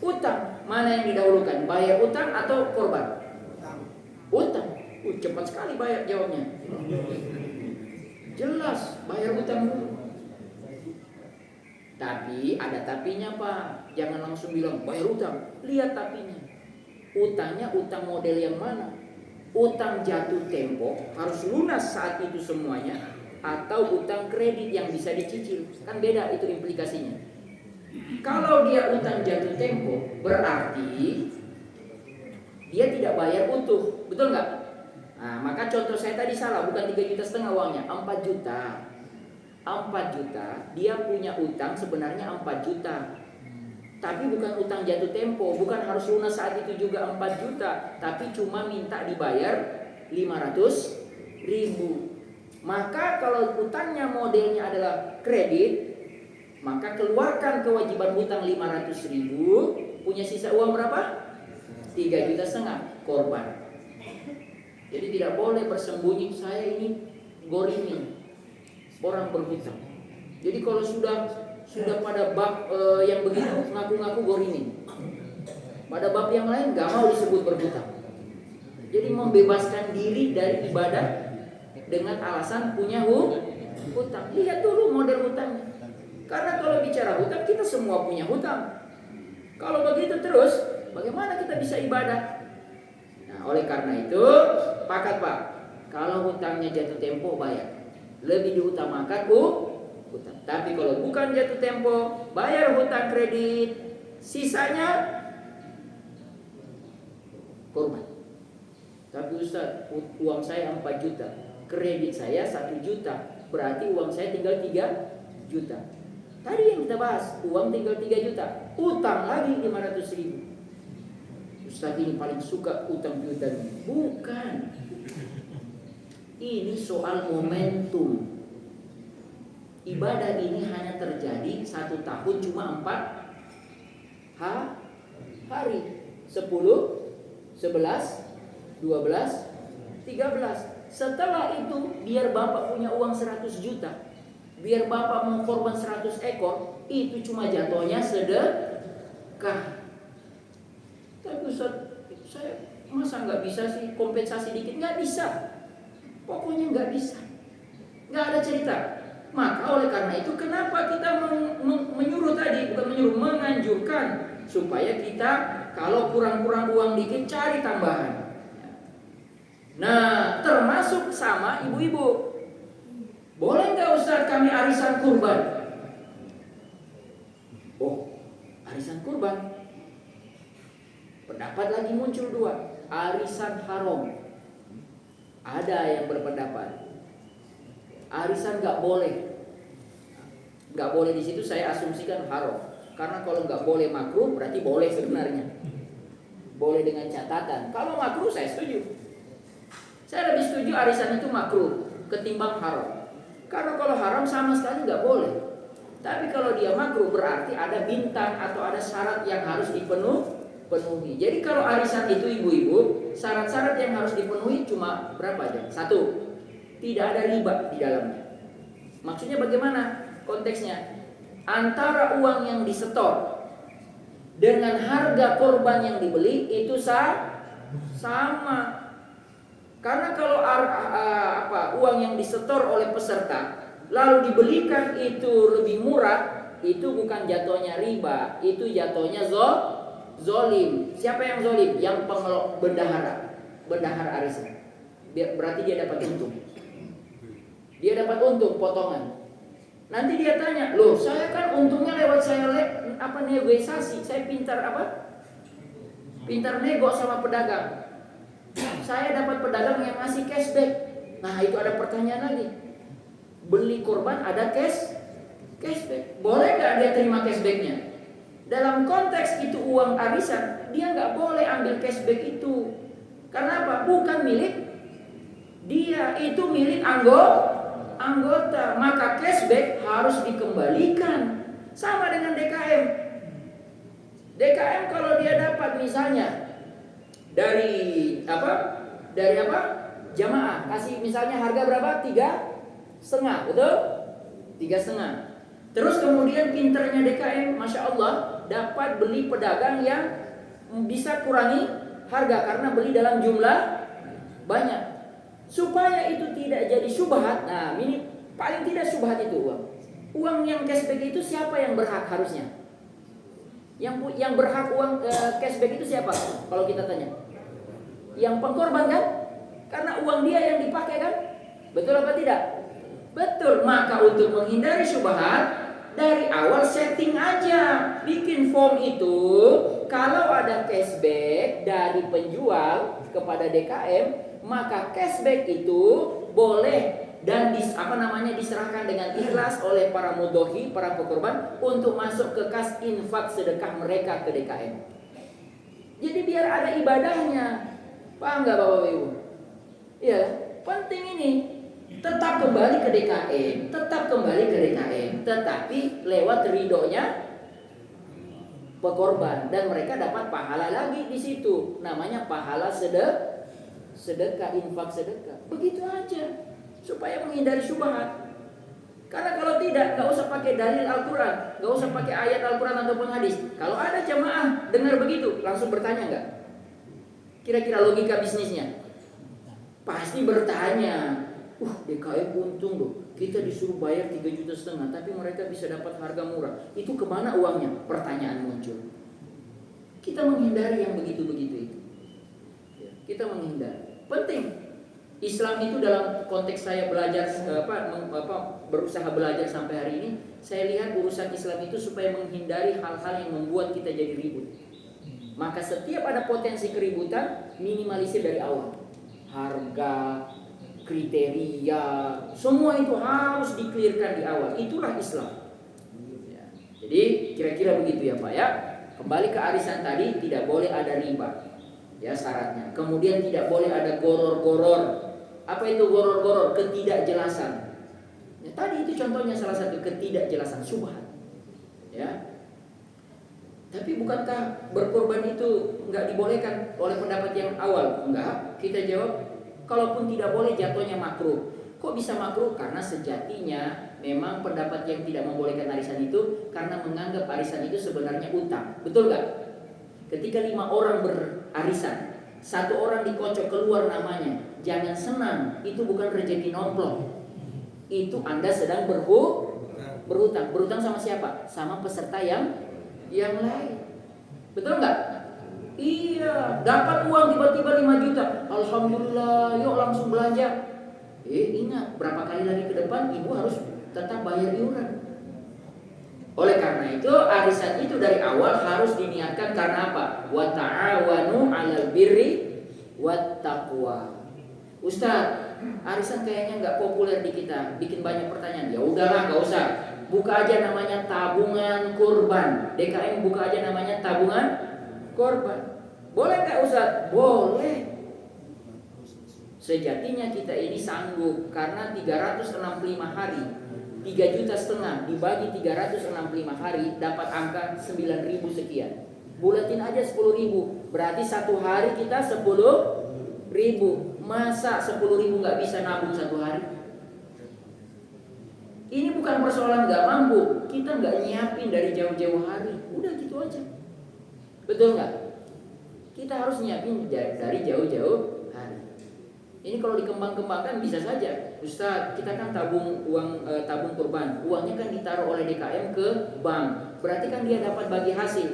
utang. Mana yang didahulukan? Bayar utang atau korban? Utang. Cepat sekali bayar jawabnya. Jelas, bayar utang dulu. Tapi ada tapinya Pak. Jangan langsung bilang bayar utang. Lihat tapinya. Utangnya utang model yang mana? Utang jatuh tempo harus lunas saat itu semuanya, atau utang kredit yang bisa dicicil. Kan beda itu implikasinya. Kalau dia utang jatuh tempo, berarti dia tidak bayar utuh. Betul nggak? Nah, maka contoh saya tadi salah, bukan 3,5 juta uangnya, 4 juta. 4 juta, dia punya utang sebenarnya 4 juta. Tapi bukan utang jatuh tempo, bukan harus lunas saat itu juga 4 juta, tapi cuma minta dibayar 500.000. Maka kalau utangnya modelnya adalah kredit, maka keluarkan kewajiban hutang 500.000, punya sisa uang berapa? 3,5 juta korban. Jadi tidak boleh bersembunyi, saya ini gorimi orang berhutang. Jadi kalau sudah pada bab yang begitu ngaku-ngaku gorimi, pada bab yang lain gak mau disebut berhutang. Jadi membebaskan diri dari ibadah dengan alasan punya hutang. Lihat dulu model hutangnya. Karena kalau bicara hutang, kita semua punya hutang. Kalau begitu terus, bagaimana kita bisa ibadah? Nah, oleh karena itu, sepakat Pak, kalau hutangnya jatuh tempo bayar. Lebih diutamakan hutang. Tapi kalau bukan jatuh tempo, bayar hutang kredit, sisanya korban. Tapi Ustaz, uang saya 4 juta, kredit saya 1 juta, berarti uang saya tinggal 3 juta. Tadi yang kita bahas, uang tinggal 3 juta, utang lagi 500.000. Ustaz ini paling suka utang piutang. Bukan. Ini soal momentum. Ibadah ini hanya terjadi 1 tahun cuma 4 hari. 10, 11, 12, 13. Setelah itu biar Bapak punya uang 100 juta, biar Bapak mau korban 100 ekor, itu cuma jatuhnya sedekah. Tapi Ustaz, saya masa nggak bisa sih kompensasi dikit? Nggak bisa. Pokoknya nggak bisa. Nggak ada cerita. Maka oleh karena itu kenapa kita menyuruh tadi, bukan menyuruh, menganjurkan supaya kita kalau kurang-kurang uang dikit cari tambahan. Nah, termasuk sama ibu-ibu. Boleh nggak Ustaz kami arisan kurban? Oh, arisan kurban. Pendapat lagi muncul 2, arisan haram. Ada yang berpendapat arisan nggak boleh. Nggak boleh di situ saya asumsikan haram. Karena kalau nggak boleh makruh berarti boleh sebenarnya. Boleh dengan catatan. Kalau makruh saya setuju. Saya lebih setuju arisan itu makruh ketimbang haram. Karena kalau haram sama sekali nggak boleh. Tapi kalau dia makruh berarti ada bintang atau ada syarat yang harus dipenuhi. Jadi kalau arisan itu ibu-ibu, syarat-syarat yang harus dipenuhi cuma berapa aja? 1, tidak ada riba di dalamnya. Maksudnya bagaimana konteksnya? Antara uang yang disetor dengan harga korban yang dibeli itu sama. Karena kalau uang yang disetor oleh peserta lalu dibelikan itu lebih murah, itu bukan jatuhnya riba, itu jatuhnya zolim. Siapa yang zolim? Yang bendahara arisan. Berarti dia dapat untung. Dia dapat untung potongan. Nanti dia tanya, loh saya kan untungnya lewat saya negosiasi, saya pintar nego sama pedagang. Saya dapat pedagang yang ngasih cashback. Nah itu ada pertanyaan lagi. Beli korban ada cashback. Boleh nggak dia terima cashbacknya? Dalam konteks itu uang arisan, dia nggak boleh ambil cashback itu. Karena apa? Dia itu milik anggota, maka cashback harus dikembalikan. Sama dengan DKM. DKM kalau dia dapat misalnya dari jamaah kasih misalnya harga berapa? 3,5, betul? 3,5. Terus kemudian pinternya DKM, Masya Allah, dapat beli pedagang yang bisa kurangi harga karena beli dalam jumlah banyak. Supaya itu tidak jadi syubhat. Nah, ini paling tidak syubhat itu uang. Uang yang cashback itu siapa yang berhak harusnya? Yang berhak uang cashback itu siapa? Kalau kita tanya. Yang pengkorban kan? Karena uang dia yang dipakai kan? Betul apa tidak? Betul. Maka untuk menghindari syubhat, dari awal setting aja. Bikin form itu, kalau ada cashback dari penjual kepada DKM, maka cashback itu boleh dan diserahkan dengan ikhlas oleh para mudhohi, para pekorban untuk masuk ke kas infak sedekah mereka ke DKM. Jadi biar ada ibadahnya. Paham nggak Bapak Ibu? Ya, penting ini. Tetap kembali ke DKM, tetapi lewat ridhonya pekorban dan mereka dapat pahala lagi di situ. Namanya pahala sedekah, infak sedekah. Begitu aja supaya menghindari syubhat. Karena kalau tidak, nggak usah pakai dalil Al-Quran, nggak usah pakai ayat Al-Quran ataupun hadis. Kalau ada jamaah dengar begitu, langsung bertanya nggak? Kira-kira logika bisnisnya? Pasti bertanya. DKM untung loh. Kita disuruh bayar 3,5 juta, tapi mereka bisa dapat harga murah. Itu kemana uangnya? Pertanyaan muncul. Kita menghindari yang begitu-begitu itu. Kita menghindari. Penting. Islam itu dalam konteks saya belajar berusaha belajar sampai hari ini, saya lihat urusan Islam itu supaya menghindari hal-hal yang membuat kita jadi ribut. Maka setiap ada potensi keributan, minimalisir dari awal. Harga, kriteria, semua itu harus di-clearkan di awal. Itulah Islam. Jadi kira-kira begitu ya Pak ya. Kembali ke arisan tadi, tidak boleh ada riba. Ya syaratnya. Kemudian tidak boleh ada goror-goror. Apa itu goror-goror? Ketidakjelasan. Ya, tadi itu contohnya salah satu ketidakjelasan, syubhat. Ya. Tapi bukankah berkorban itu enggak dibolehkan oleh pendapat yang awal? Enggak. Kita jawab, kalaupun tidak boleh jatuhnya makruh. Kok bisa makruh? Karena sejatinya memang pendapat yang tidak membolehkan arisan itu karena menganggap arisan itu sebenarnya utang. Betul nggak? Ketika 5 orang berarisan, 1 orang dikocok keluar namanya, jangan senang. Itu bukan rezeki nomplok. Itu Anda sedang berhutang. Berhutang sama siapa? Sama peserta yang lain. Betul nggak? Iya, dapat uang tiba-tiba 5 juta. Alhamdulillah, yuk langsung belanja. Ingat, berapa kali lagi ke depan ibu harus tetap bayar iuran. Oleh karena itu, arisan itu dari awal harus diniatkan karena apa? Wa ta'awanu 'alal birri wat taqwa. Ustaz, arisan kayaknya nggak populer di kita, bikin banyak pertanyaan. Ya udahlah, nggak usah. Buka aja namanya tabungan kurban. DKM buka aja namanya tabungan korban. Boleh nggak Ustaz? Boleh. Sejatinya kita ini sanggup karena 365 hari 3,5 juta dibagi 365 hari dapat angka 9.000 sekian. Bulatin aja 10.000. Berarti 1 hari kita 10.000. Masa 10.000 nggak bisa nabung 1 hari? Ini bukan persoalan nggak mampu. Kita nggak nyiapin dari jauh-jauh hari. Udah gitu aja. Betul nggak? Kita harus nyiapin dari jauh-jauh hari. Ini kalau dikembang-kembangkan bisa saja. Ustaz, kita kan tabung kurban. Uangnya kan ditaruh oleh DKM ke bank. Berarti kan dia dapat bagi hasil.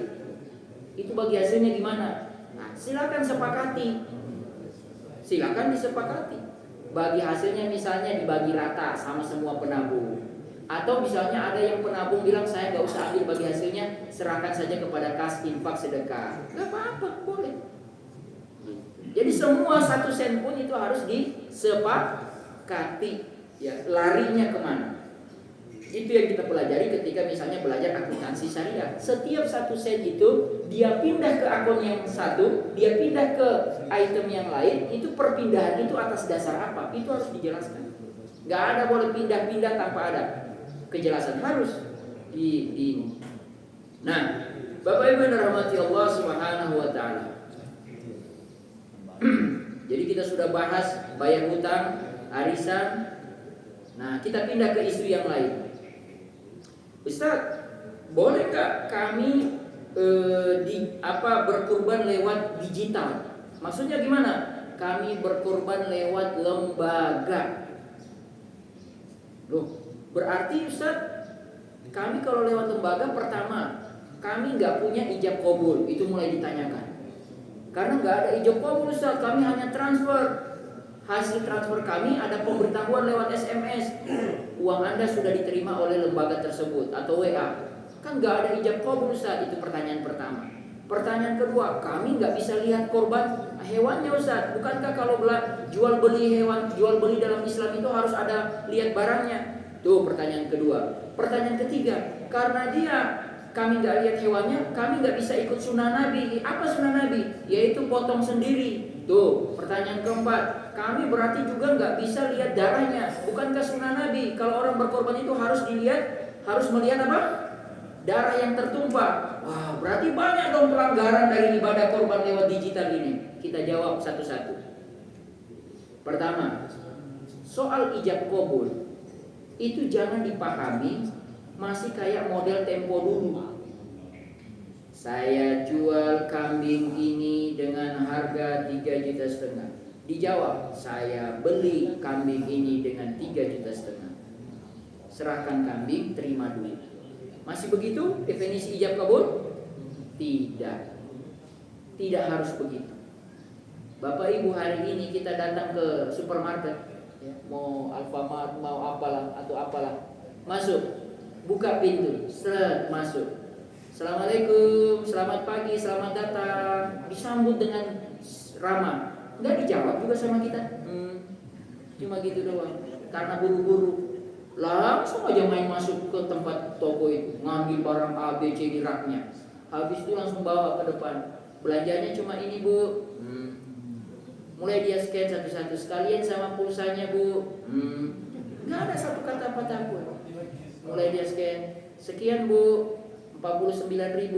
Itu bagi hasilnya gimana? Nah, silakan sepakati. Silakan disepakati. Bagi hasilnya misalnya dibagi rata sama semua penabung. Atau misalnya ada yang penabung bilang saya nggak usah ambil bagi hasilnya, serahkan saja kepada kas infak sedekah. Nggak apa-apa, boleh. Jadi semua 1 sen pun itu harus disepakati. Ya, larinya kemana? Itu yang kita pelajari ketika misalnya belajar akuntansi syariah. Setiap satu sen itu dia pindah ke akun yang satu, dia pindah ke item yang lain, itu perpindahan itu atas dasar apa? Itu harus dijelaskan. Gak ada boleh pindah-pindah tanpa ada kejelasan, harus di. Nah, Bapak Ibu yang dirahmati Allah Subhanahu wa taala. Jadi kita sudah bahas bayar hutang, arisan. Nah, kita pindah ke isu yang lain. Ustaz, boleh gak kami berkurban lewat digital? Maksudnya gimana? Kami berkurban lewat lembaga. Loh, berarti Ustaz, kami kalau lewat lembaga, pertama kami nggak punya ijab qabul. Itu mulai ditanyakan. Karena nggak ada ijab qabul Ustaz, kami hanya transfer. Hasil transfer kami ada pemberitahuan lewat SMS, uang Anda sudah diterima oleh lembaga tersebut atau WA. Kan nggak ada ijab qabul Ustaz. Itu pertanyaan pertama. Pertanyaan kedua, kami nggak bisa lihat korban hewannya Ustaz. Bukankah kalau jual beli hewan, jual beli dalam Islam itu harus ada lihat barangnya? Tuh pertanyaan kedua. Pertanyaan ketiga, karena kami nggak lihat hewannya, kami nggak bisa ikut sunnah Nabi. Apa sunnah Nabi? Yaitu potong sendiri. Tuh pertanyaan keempat, kami berarti juga nggak bisa lihat darahnya. Bukankah sunnah Nabi kalau orang berkorban itu harus melihat apa? Darah yang tertumpah. Wah, berarti banyak dong pelanggaran dari ibadah korban lewat digital ini. Kita jawab satu-satu. Pertama, soal ijab qabul itu jangan dipahami masih kayak model tempo dulu. Saya jual kambing ini dengan harga 3,5 juta. Dijawab, saya beli kambing ini dengan 3,5 juta. Serahkan kambing, terima duit. Masih begitu definisi ijab kabul? Tidak. Tidak harus begitu. Bapak Ibu, hari ini kita datang ke supermarket, ya, mau Alfamart, mau apalah atau apalah, masuk, buka pintu, masuk. Assalamualaikum, selamat pagi, selamat datang. Disambut dengan ramah. Nggak dijawab juga sama kita. Cuma gitu doang. Karena buru-buru, langsung aja main masuk ke tempat toko itu, ngambil barang A, B, C di raknya. Habis itu langsung bawa ke depan. Belanjanya cuma ini Bu. Mulai dia scan satu-satu, sekalian sama pulsanya Bu. Nggak ada satu kata patah pun. Mulai dia scan, sekian Bu. 49.000,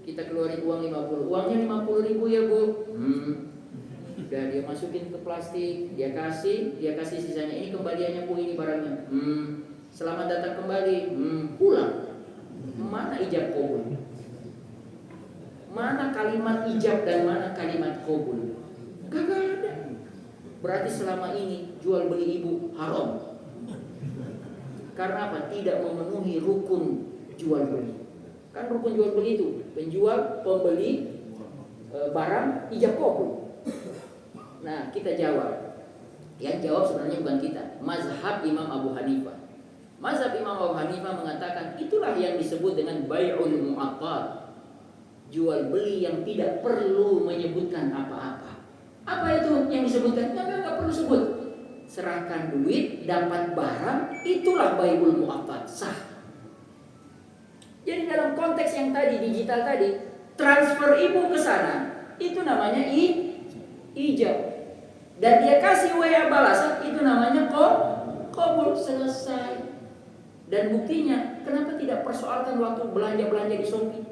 kita keluarin uang 50. Uangnya 50.000 ya Bu. Udah dia masukin ke plastik, dia kasih sisanya. Ini kembaliannya Bu, ini barangnya. Selamat datang kembali. Pulang. Mana ijab qabul? Mana kalimat ijab dan mana kalimat qabul? Gak ada. Berarti selama ini jual beli ibu haram. Karena apa? Tidak memenuhi rukun jual beli. Kan rukun jual beli itu penjual, pembeli, barang, ijab qabul. Nah, kita jawab. Yang jawab sebenarnya bukan kita, mazhab Imam Abu Hanifah. Mazhab Imam Abu Hanifah mengatakan itulah yang disebut dengan bai'ul mu'attal. Jual beli yang tidak perlu menyebutkan apa-apa. Apa itu yang disebutkan? Enggak perlu sebut. Serahkan duit, dapat barang, itulah bai'ul mu'attal, sah. Jadi dalam konteks yang tadi, digital tadi, transfer ibu ke sana, itu namanya ijab. Dan dia kasih WA balasan, itu namanya qabul, selesai. Dan buktinya, kenapa tidak persoalkan waktu belanja di Shopee?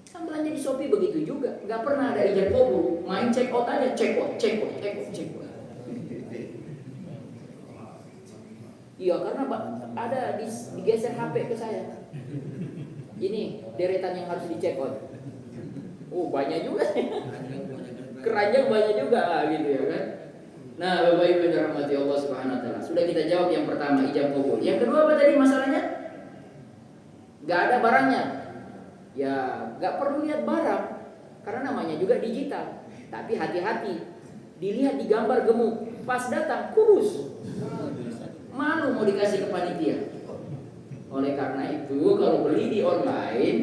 Kan belanja di Shopee begitu juga, nggak pernah ada ijab qabul, main check out aja, check out. Iya, karena ada digeser HP ke saya. Ini deretan yang harus dicek out. Banyak juga. Keranjang banyak juga gitu ya kan. Nah, Bapak Ibu yang dirahmati Allah Subhanahu wa taala. Sudah kita jawab yang pertama, ijab qabul. Yang kedua apa tadi masalahnya? Gak ada barangnya. Ya, gak perlu lihat barang karena namanya juga digital. Tapi hati-hati. Dilihat di gambar gemuk, pas datang kurus. Malu mau dikasih ke panitia. Oleh karena itu, kalau beli di online,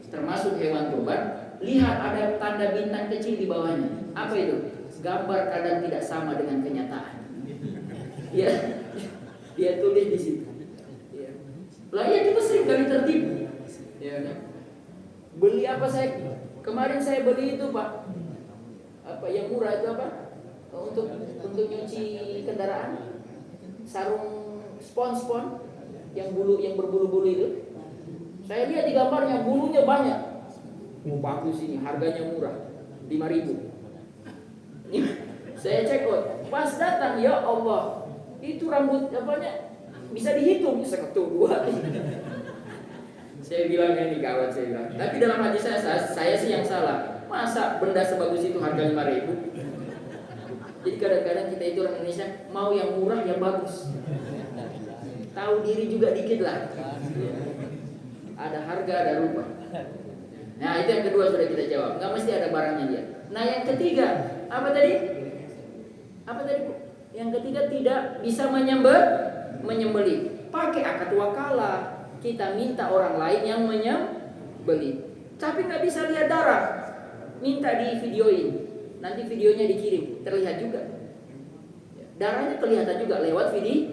termasuk hewan kurban, lihat ada tanda bintang kecil di bawahnya. Apa itu? Gambar kadang tidak sama dengan kenyataan. Ya, dia tulis di situ. Ya. Lah ya kita sering kali tertipu. Ya kan? Beli apa kemarin saya beli itu Pak. Apa yang murah itu apa? Untuk nyuci kendaraan. Sarung spons yang berbulu-bulu itu. Saya lihat di gambarnya bulunya banyak. Oh bagus ini, harganya murah. 5.000. Saya cek pas datang ya Allah, itu rambut apanya bisa dihitung seketul 2. Saya bilang ini gawat saya bilang. Tapi dalam hati saya sih yang salah. Masa benda sebagus itu harga 5.000? Jadi kadang-kadang kita itu orang Indonesia mau yang murah yang bagus. Tahu diri juga dikit lah. Ada harga ada rupa. Nah itu yang kedua sudah kita jawab. Nggak mesti ada barangnya dia. Nah yang ketiga apa tadi? Apa tadi Bu? Yang ketiga tidak bisa menyembelih. Pakai akad wakalah. Kita minta orang lain yang menyembelih. Tapi nggak bisa lihat darah. Minta di videoin. Nanti videonya dikirim. Terlihat juga. Darahnya kelihatan juga lewat video.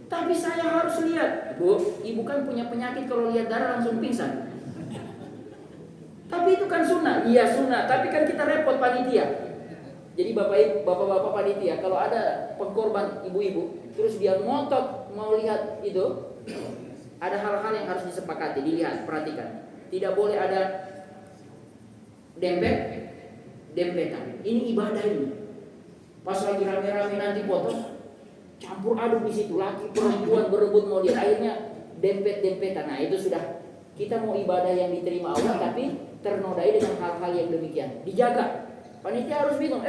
Tapi saya harus lihat. Bu, ibu kan punya penyakit kalau lihat darah langsung pingsan. Tapi itu kan sunnah. Iya sunnah. Tapi kan kita repot panitia. Jadi bapak-bapak panitia, kalau ada pengkorban ibu-ibu, terus dia ngotot mau lihat itu, ada hal-hal yang harus disepakati, dilihat, perhatikan. Tidak boleh ada dempetan. Ini ibadah ini. Pas lagi rame-rame nanti foto, campur aduk di situ, laki perempuan berebut mau lihat, akhirnya dempetan. Nah itu sudah kita mau ibadah yang diterima Allah, tapi ternodai dengan hal-hal yang demikian. Dijaga. Panitia harus bingung,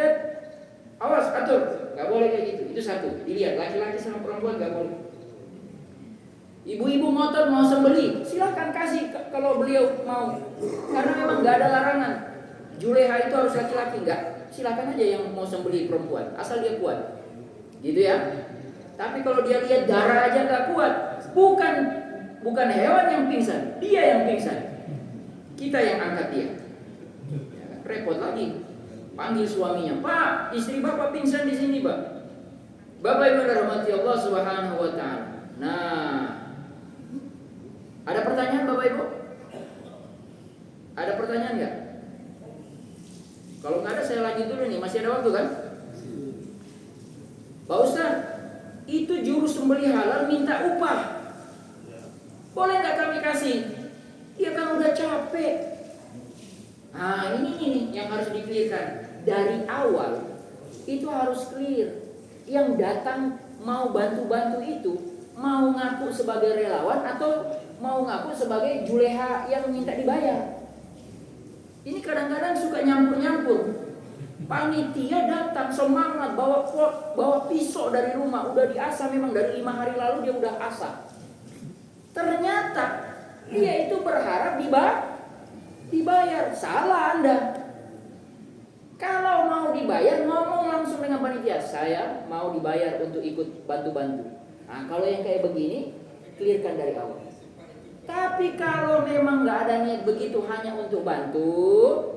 awas, atur, gak boleh kayak gitu. Itu satu, dilihat laki-laki sama perempuan gak boleh. Ibu-ibu ngotot mau sembelih, silahkan kasih kalau beliau mau. Karena memang gak ada larangan. Juleha itu harus laki-laki, enggak. Silahkan aja yang mau sembelih perempuan, asal dia kuat. Gitu ya. Tapi kalau dia lihat darah aja gak kuat, bukan hewan yang pingsan, dia yang pingsan. Kita yang angkat dia. Repot lagi. Panggil suaminya, Pak, istri bapak pingsan di sini, Pak. Bapak Ibu rahmati Allah Subhanahu wa taala. Nah, ada pertanyaan Bapak Ibu? Ada pertanyaan nggak? Kalau nggak ada saya lanjut dulu nih, masih ada waktu kan? Pak Ustaz, itu juru sembelih halal minta upah. Boleh nggak kami kasih? Dia kan udah capek. Nah ini yang harus di-clearkan. Dari awal itu harus clear. Yang datang mau bantu-bantu itu mau ngaku sebagai relawan atau mau ngaku sebagai juleha yang minta dibayar. Ini kadang-kadang suka nyampur-nyampur. Panitia datang semangat bawa pisau dari rumah, udah diasah, memang dari 5 hari lalu dia udah asah. Ternyata dia itu berharap dibayar. Salah Anda. Kalau mau dibayar, ngomong langsung dengan panitia, saya mau dibayar untuk ikut bantu-bantu. Nah, kalau yang kayak begini, clearkan dari awal. Tapi kalau memang nggak ada niat begitu hanya untuk bantu,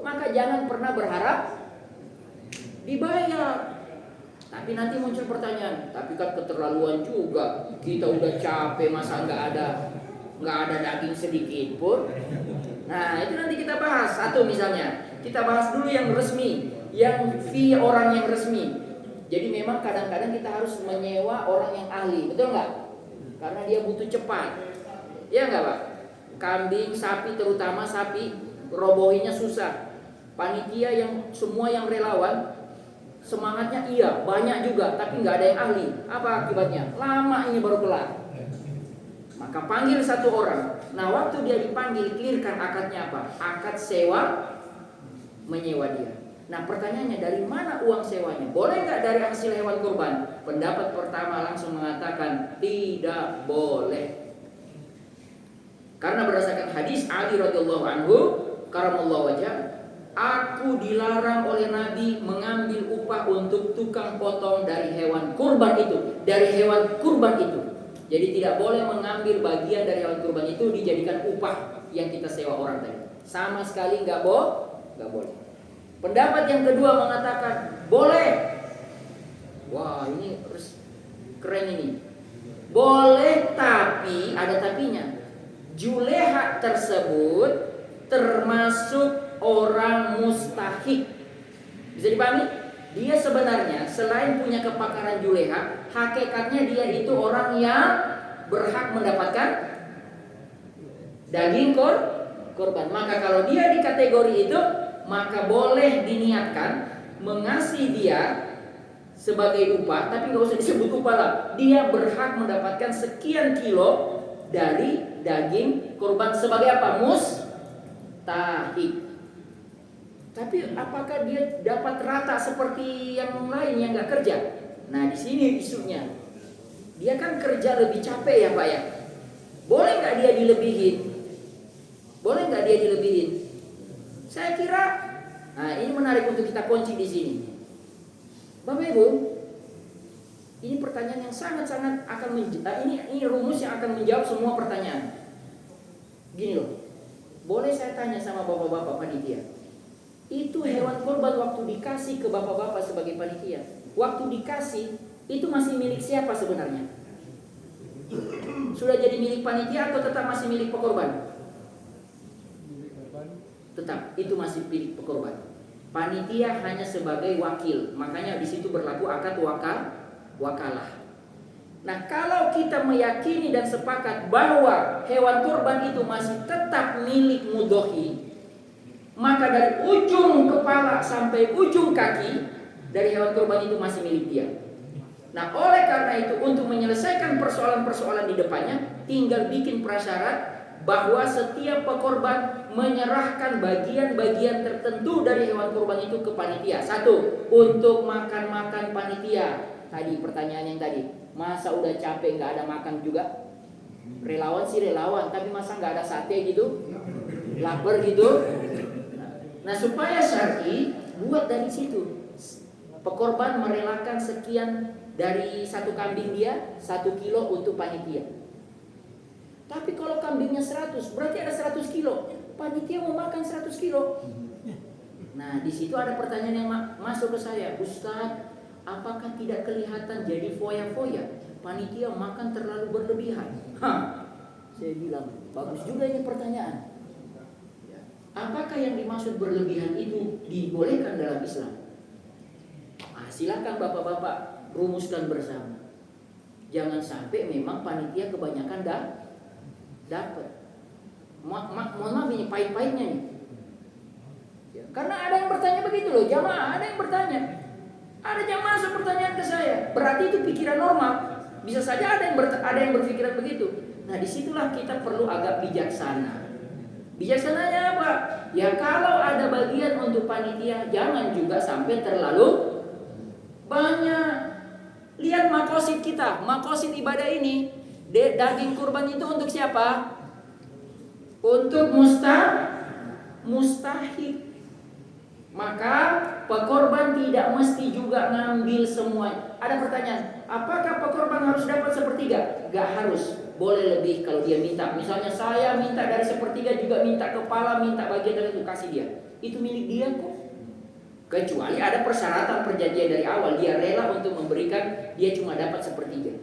maka jangan pernah berharap dibayar. Tapi nanti muncul pertanyaan, tapi kan keterlaluan juga. Kita udah capek, masa nggak ada daging sedikit pun. Nah, itu nanti kita bahas. Satu misalnya, kita bahas dulu yang resmi, yang fee orang yang resmi. Jadi memang kadang-kadang kita harus menyewa orang yang ahli, betul nggak? Karena dia butuh cepat. Ya nggak Pak? Kambing, sapi, terutama sapi, robohinya susah. Panitia yang semua yang relawan, semangatnya iya, banyak juga, tapi nggak ada yang ahli. Apa akibatnya? Lama ini baru kelar. Maka panggil satu orang. Nah waktu dia dipanggil, clearkan akadnya apa? Akad sewa menyewa dia. Nah pertanyaannya, dari mana uang sewanya? Boleh nggak dari hasil hewan kurban? Pendapat pertama langsung mengatakan tidak boleh. Karena berdasarkan hadis Ali radhiyallahu anhu, karamallahu wajah, aku dilarang oleh Nabi mengambil upah untuk tukang potong dari hewan kurban itu. Jadi tidak boleh mengambil bagian dari hewan kurban itu dijadikan upah yang kita sewa orang tadi. Sama sekali nggak boleh. Pendapat yang kedua mengatakan boleh. Wah ini keren ini. Boleh, tapi ada tapinya. Juleha tersebut termasuk orang mustahik. Bisa dipahami? Dia sebenarnya selain punya kepakaran juleha, hakikatnya dia itu orang yang berhak mendapatkan daging korban. Maka kalau dia di kategori itu, maka boleh diniatkan mengasih dia sebagai upah, tapi nggak usah disebut upah lah. Dia berhak mendapatkan sekian kilo dari daging korban sebagai apa? Mustahik. Tapi apakah dia dapat rata seperti yang lain yang nggak kerja? Nah, di sini isunya. Dia kan kerja lebih capek ya Pak ya. Boleh nggak dia dilebihin? Boleh nggak dia dilebihin? Saya kira, nah ini menarik untuk kita kunci di sini. Bapak Ibu, ini pertanyaan yang sangat-sangat akan ini rumus yang akan menjawab semua pertanyaan. Gini loh, boleh saya tanya sama bapak-bapak panitia? Itu hewan korban waktu dikasih ke bapak-bapak sebagai panitia, waktu dikasih itu masih milik siapa sebenarnya? Sudah jadi milik panitia atau tetap masih milik pekorban? Tetap, itu masih milik pekorban. Panitia hanya sebagai wakil, makanya di situ berlaku akad wakalah. Nah, kalau kita meyakini dan sepakat bahwa hewan korban itu masih tetap milik mudhohi, maka dari ujung kepala sampai ujung kaki dari hewan korban itu masih milik dia. Nah, oleh karena itu untuk menyelesaikan persoalan-persoalan di depannya, tinggal bikin prasyarat bahwa setiap pekorban menyerahkan bagian-bagian tertentu dari hewan korban itu ke panitia. Satu, untuk makan-makan panitia. Tadi pertanyaan yang tadi, masa udah capek nggak ada makan juga? Relawan sih relawan, tapi masa nggak ada sate gitu? Lapar gitu? Nah, supaya syar'i buat dari situ. Pekorban merelakan sekian dari satu kambing dia, 1 kilo untuk panitia. Tapi kalau kambingnya 100, berarti ada 100 kilo. Panitia mau makan 100 kilo. Nah, di situ ada pertanyaan yang masuk ke saya. Ustaz, apakah tidak kelihatan jadi foya-foya? Panitia makan terlalu berlebihan. Saya bilang, bagus juga ini pertanyaan. Apakah yang dimaksud berlebihan itu dibolehkan dalam Islam? Silakan bapak-bapak rumuskan bersama. Jangan sampai memang panitia kebanyakan dapat. Mohon maaf ini pahit-pahitnya nih. Ya, karena ada yang bertanya begitu loh, jamaah ada yang bertanya. Ada yang masuk pertanyaan ke saya. Berarti itu pikiran normal. Bisa saja ada yang berpikiran begitu. Nah, disitulah kita perlu agak bijaksana. Bijaksananya apa? Ya kalau ada bagian untuk panitia, jangan juga sampai terlalu banyak. Lihat makosid kita, makosid ibadah ini, daging kurban itu untuk siapa? Untuk mustahik. Maka pekorban tidak mesti juga ngambil semua. Ada pertanyaan, apakah pekorban harus dapat sepertiga? Gak harus, boleh lebih kalau dia minta. Misalnya saya minta dari sepertiga, juga minta kepala, minta bagian dari itu, kasih dia. Itu milik dia kok. Kecuali ada persyaratan perjanjian dari awal, dia rela untuk memberikan, dia cuma dapat sepertiga.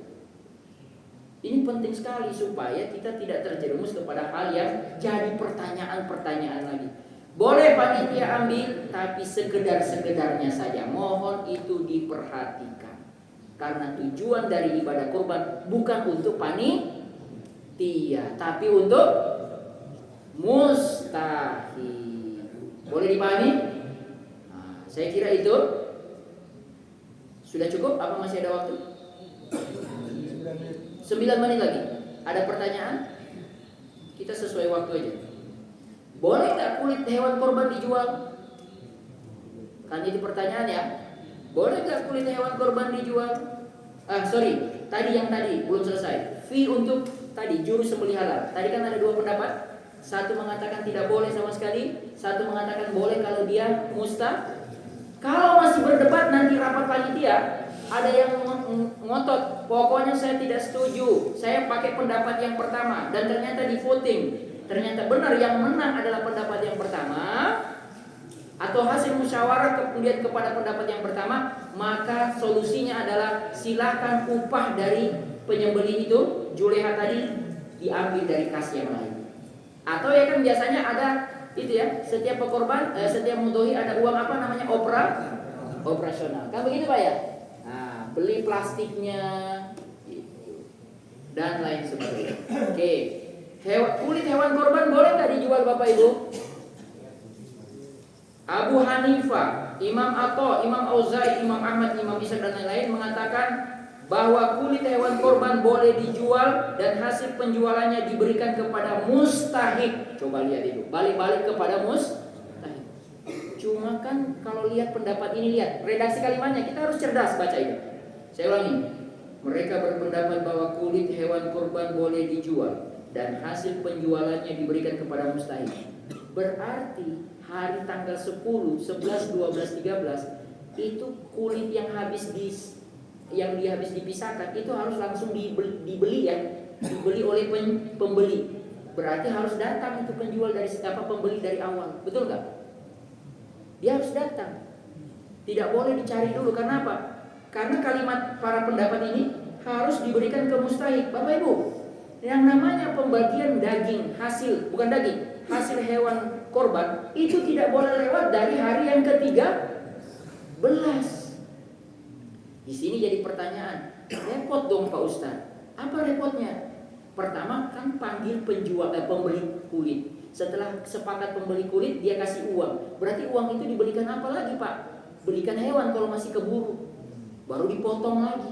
Ini penting sekali supaya kita tidak terjerumus kepada hal yang jadi pertanyaan-pertanyaan lagi. Boleh panitia ambil, tapi sekedar-sekedarnya saja. Mohon itu diperhatikan. Karena tujuan dari ibadah kurban bukan untuk panitia, tapi untuk mustahik. Boleh dipahami? Nah, saya kira itu sudah cukup. Apa masih ada waktu? 9 menit lagi. Ada pertanyaan? Kita sesuai waktu aja. Boleh nggak kulit hewan korban dijual? Kan itu pertanyaan ya. Boleh nggak kulit hewan korban dijual? Tadi belum selesai. Fee untuk tadi juru sembelih halal. Tadi kan ada 2 pendapat. Satu mengatakan tidak boleh sama sekali, satu mengatakan boleh kalau dia mustah. Kalau masih berdebat nanti rapat panitia, ada yang ngotot, pokoknya saya tidak setuju, saya pakai pendapat yang pertama, dan ternyata di voting ternyata benar yang menang adalah pendapat yang pertama, atau hasil musyawarah kemudian kepada pendapat yang pertama, maka solusinya adalah silakan upah dari penyembelih itu, juleha tadi, diambil dari kas yang lain. Atau ya kan biasanya ada itu ya, setiap pekorban, setiap mudhohi ada uang apa namanya operasional. Kan begitu Pak ya? Nah, beli plastiknya gitu. Dan lain sebagainya. Oke. Kulit hewan korban boleh nggak dijual Bapak Ibu? Abu Hanifah, Imam Atha, Imam Auza'i, Imam Ahmad, Imam Ishaq dan lain-lain mengatakan bahwa kulit hewan korban boleh dijual dan hasil penjualannya diberikan kepada mustahik. Coba lihat itu, balik-balik kepada mustahik. Cuma kan kalau lihat pendapat ini, lihat redaksi kalimatnya, kita harus cerdas baca itu. Saya ulangi, mereka berpendapat bahwa kulit hewan korban boleh dijual dan hasil penjualannya diberikan kepada mustahik. Berarti hari tanggal 10, 11, 12, 13 itu kulit yang habis dipisahkan itu harus langsung dibeli ya, dibeli oleh pembeli. Berarti harus datang itu penjual dari pembeli dari awal, betul nggak? Dia harus datang, tidak boleh dicari dulu. Karena apa? Karena kalimat para pendapat ini harus diberikan ke mustahik. Bapak Ibu, yang namanya pembagian daging hasil, bukan daging, hasil hewan korban itu tidak boleh lewat dari hari yang ke-13. Di sini jadi pertanyaan, repot dong Pak Ustadz. Apa repotnya? Pertama kan panggil pembeli kulit. Setelah sepakat pembeli kulit, dia kasih uang. Berarti uang itu dibelikan apa lagi Pak? Belikan hewan kalau masih keburu, baru dipotong lagi.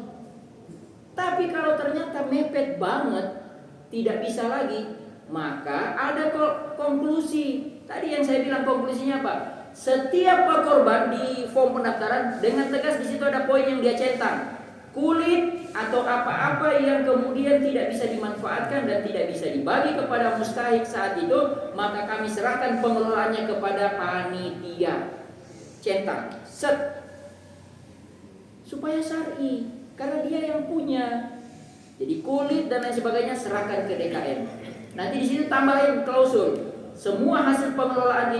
Tapi kalau ternyata mepet banget, tidak bisa lagi, maka ada konklusi. Tadi yang saya bilang konklusinya apa? Setiap korban di form pendaftaran dengan tegas di situ ada poin yang dia centang. Kulit atau apa-apa yang kemudian tidak bisa dimanfaatkan dan tidak bisa dibagi kepada mustahik saat itu, maka kami serahkan pengelolaannya kepada panitia. Centang, set. Supaya syar'i, karena dia yang punya. Jadi kulit dan lain sebagainya serahkan ke DKM. Nanti di sini tambahin klausul. Semua hasil pengelolaan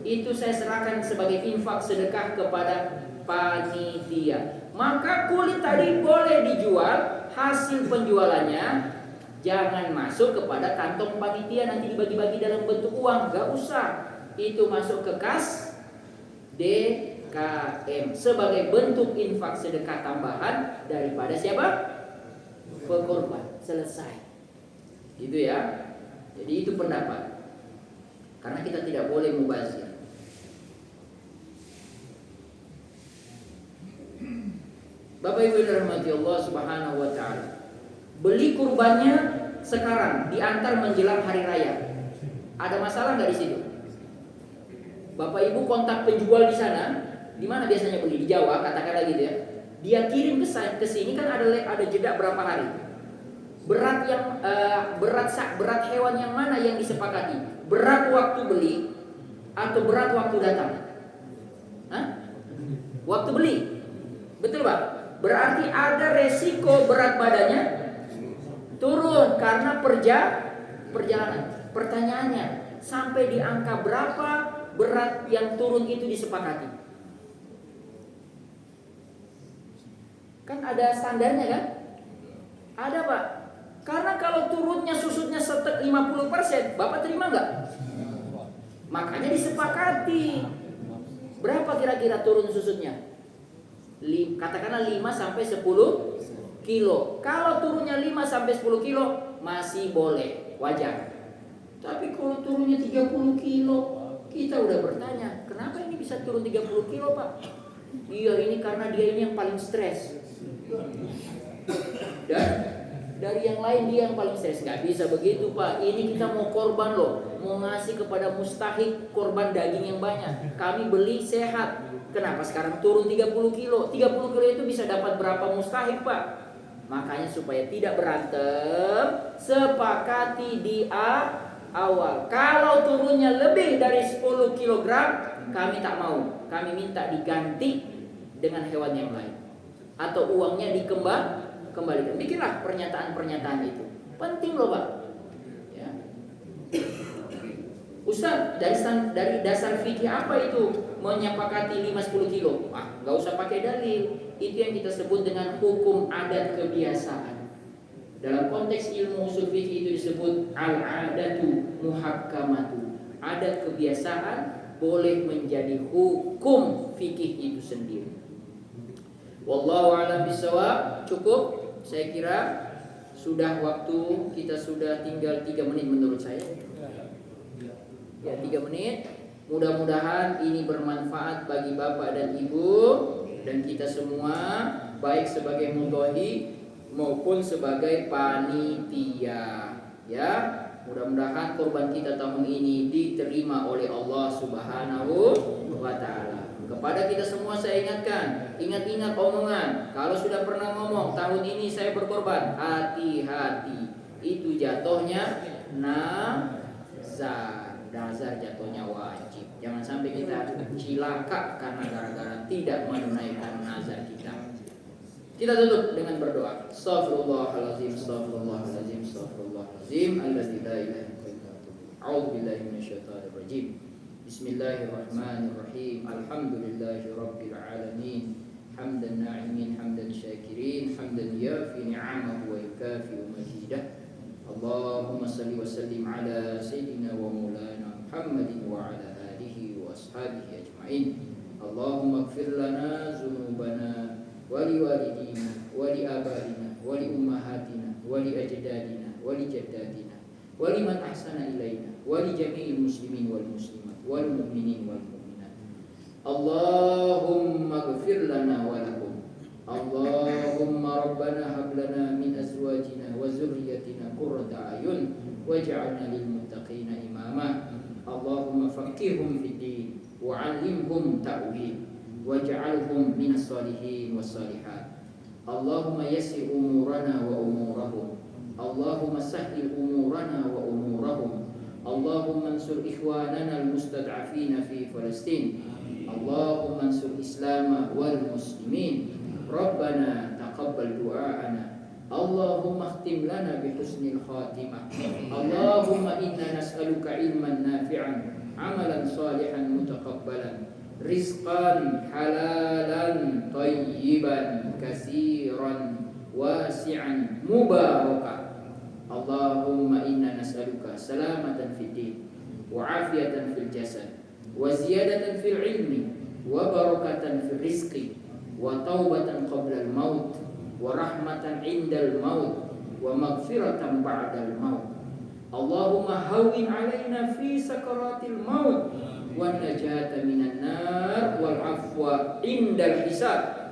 itu saya serahkan sebagai infak sedekah kepada panitia. Maka kulit tadi boleh dijual, hasil penjualannya jangan masuk kepada kantong panitia nanti dibagi-bagi dalam bentuk uang, gak usah. Itu masuk ke kas DKM sebagai bentuk infak sedekah tambahan daripada siapa? Pekorban. Selesai. Gitu ya. Jadi itu pendapat. Karena kita tidak boleh mubazir. Bapak Ibu yang dirahmati Allah Subhanahu wa taala. Beli kurbannya sekarang diantar menjelang hari raya. Ada masalah nggak di situ? Bapak Ibu kontak penjual di sana, di mana biasanya beli di Jawa, katakanlah gitu ya. Dia kirim ke sini kan ada jeda berapa hari. Berat hewan yang mana yang disepakati? Berat waktu beli atau berat waktu datang? Hah? Waktu beli. Betul Pak? Berarti ada resiko berat badannya turun karena perjalanan. Pertanyaannya, sampai di angka berapa berat yang turun itu disepakati? Kan ada standarnya kan? Ada Pak. Karena kalau turunnya susutnya setek 50%, Bapak terima nggak? Makanya disepakati. Berapa kira-kira turun susutnya? Katakanlah 5 sampai 10 kilo. Kalau turunnya 5 sampai 10 kilo masih boleh, wajar. Tapi kalau turunnya 30 kilo, kita udah bertanya, kenapa ini bisa turun 30 kilo Pak? Iya, ini karena dia ini yang paling stres. Dan dari yang lain dia yang paling stres. Gak bisa begitu Pak. Ini kita mau korban loh, mau ngasih kepada mustahik korban daging yang banyak. Kami beli sehat. Kenapa sekarang turun 30 kilo? 30 kilo itu bisa dapat berapa mustahik Pak? Makanya supaya tidak berantem, sepakati di awal. Kalau turunnya lebih dari 10 kg, kami tak mau. Kami minta diganti dengan hewan yang lain, atau uangnya dikembalikan. Bikinlah pernyataan-pernyataan itu. Penting loh Pak ya. Ustaz, dari dasar fikih apa itu menyepakati 5-10 kilo? Gak usah pakai dalil. Itu yang kita sebut dengan hukum adat kebiasaan. Dalam konteks ilmu usul fikih itu disebut al-adatu muhakkamatu. Adat kebiasaan boleh menjadi hukum fikih itu sendiri. Wallahu a'lam bishawab. Cukup, saya kira sudah waktu kita sudah tinggal 3 menit menurut saya. Ya, 3 menit. Mudah-mudahan ini bermanfaat bagi Bapak dan Ibu dan kita semua, baik sebagai mudhohi maupun sebagai panitia. Ya, mudah-mudahan korban kita tahun ini diterima oleh Allah Subhanahu wa taala. Kepada kita semua saya ingatkan, ingat-ingat omongan. Kalau sudah pernah ngomong tahun ini saya berkorban, hati-hati. Itu jatuhnya nazar. Nazar jatuhnya wajib. Jangan sampai kita cilaka karena gara-gara tidak menunaikan nazar kita. Kita tutup dengan berdoa. Astaghfirullahalazim, astaghfirullahalazim, astaghfirullahalazim. Allazi la ilaha illa huwa. A'udzubillahi minasyaitonir rajim. Bismillahirrahmanirrahim. Alhamdulillahi rabbil alamin. Hamdan na'imin, hamdan syakirin, hamdan yafi ni'amahu wa yukafi mazidah. Allahumma salli wa sallim ala sayyidina wa maulana Muhammadin wa ala alihi wa ashabihi ajma'in. Allahumma ighfir lana dzunubana wa liwalidina wa liabaina wa liummahatina wa liajdadina wa lijaddadina wa liman ahsana ilaina wa li jami'il muslimin wal muslimat wal mu'minin wal mu'minat. Allahumma ighfir lana wa lahum. Allahumma rabbana hab lana min azwajina wa zurriyyatina qurrata a'yun waj'alna lil muttaqina imama. Allahumma faqqihhum fid din wa 'allimhum ta'wil waj'alhum minas salihin was salihat. Allahumma yassir umurana wa umurahum. Allahumma sahhil umurana wa umurahum. Allahumma ansur ikhwanana al-mustad'afina fi Palestin. Allahumma ansur Islam wal muslimin. Rabbana taqabbal du'aana. Allahumma khtim lana bi husnil khatimah. Allahumma inna nas'aluka ilman nafi'an, amalan salihan mutaqabbalan, rizqan halalan tayyiban kasiran wasi'an mubarakah. Allahumma inna nas'aluka salamatan fid din wa afiyatan fil jasad wa ziyadatan fil ilmi wa barakatan fil rizqi wa taubatan qabla al-maut wa rahmatan 'indal maut wa maghfiratan ba'dal maut. Allahumma hawwin 'alaina fi sakaratil maut wan najata minan nar wal 'afwa 'indal hisab.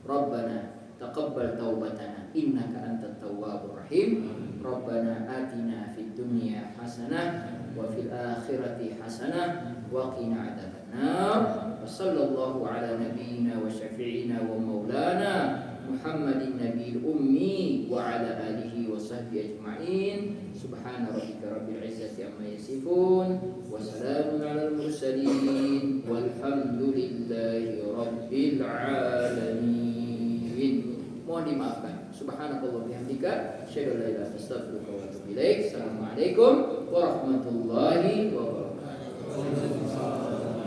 Rabbana taqabbal taubatana innaka antat tawwabur rahim. Rabbana atina fid dunya hasanah wa fil akhirati hasanah wa qina adzabannar. Sallallahu ala nabiyyina wa syafi'ina wa maulana Muhammadin nabiyil ummi wa ala alihi wa sahbihi ajma'in. Subhana rabbika rabbil izzati amma yasifun wa salamun alal mursalin walhamdulillahi rabbil alamin. Mohon dimaafkan. Subhanakallah bihamdika asyhadu an la ilaha illa anta astaghfiruka wa atubu ilaik. Assalamualaikum warahmatullahi wabarakatuh.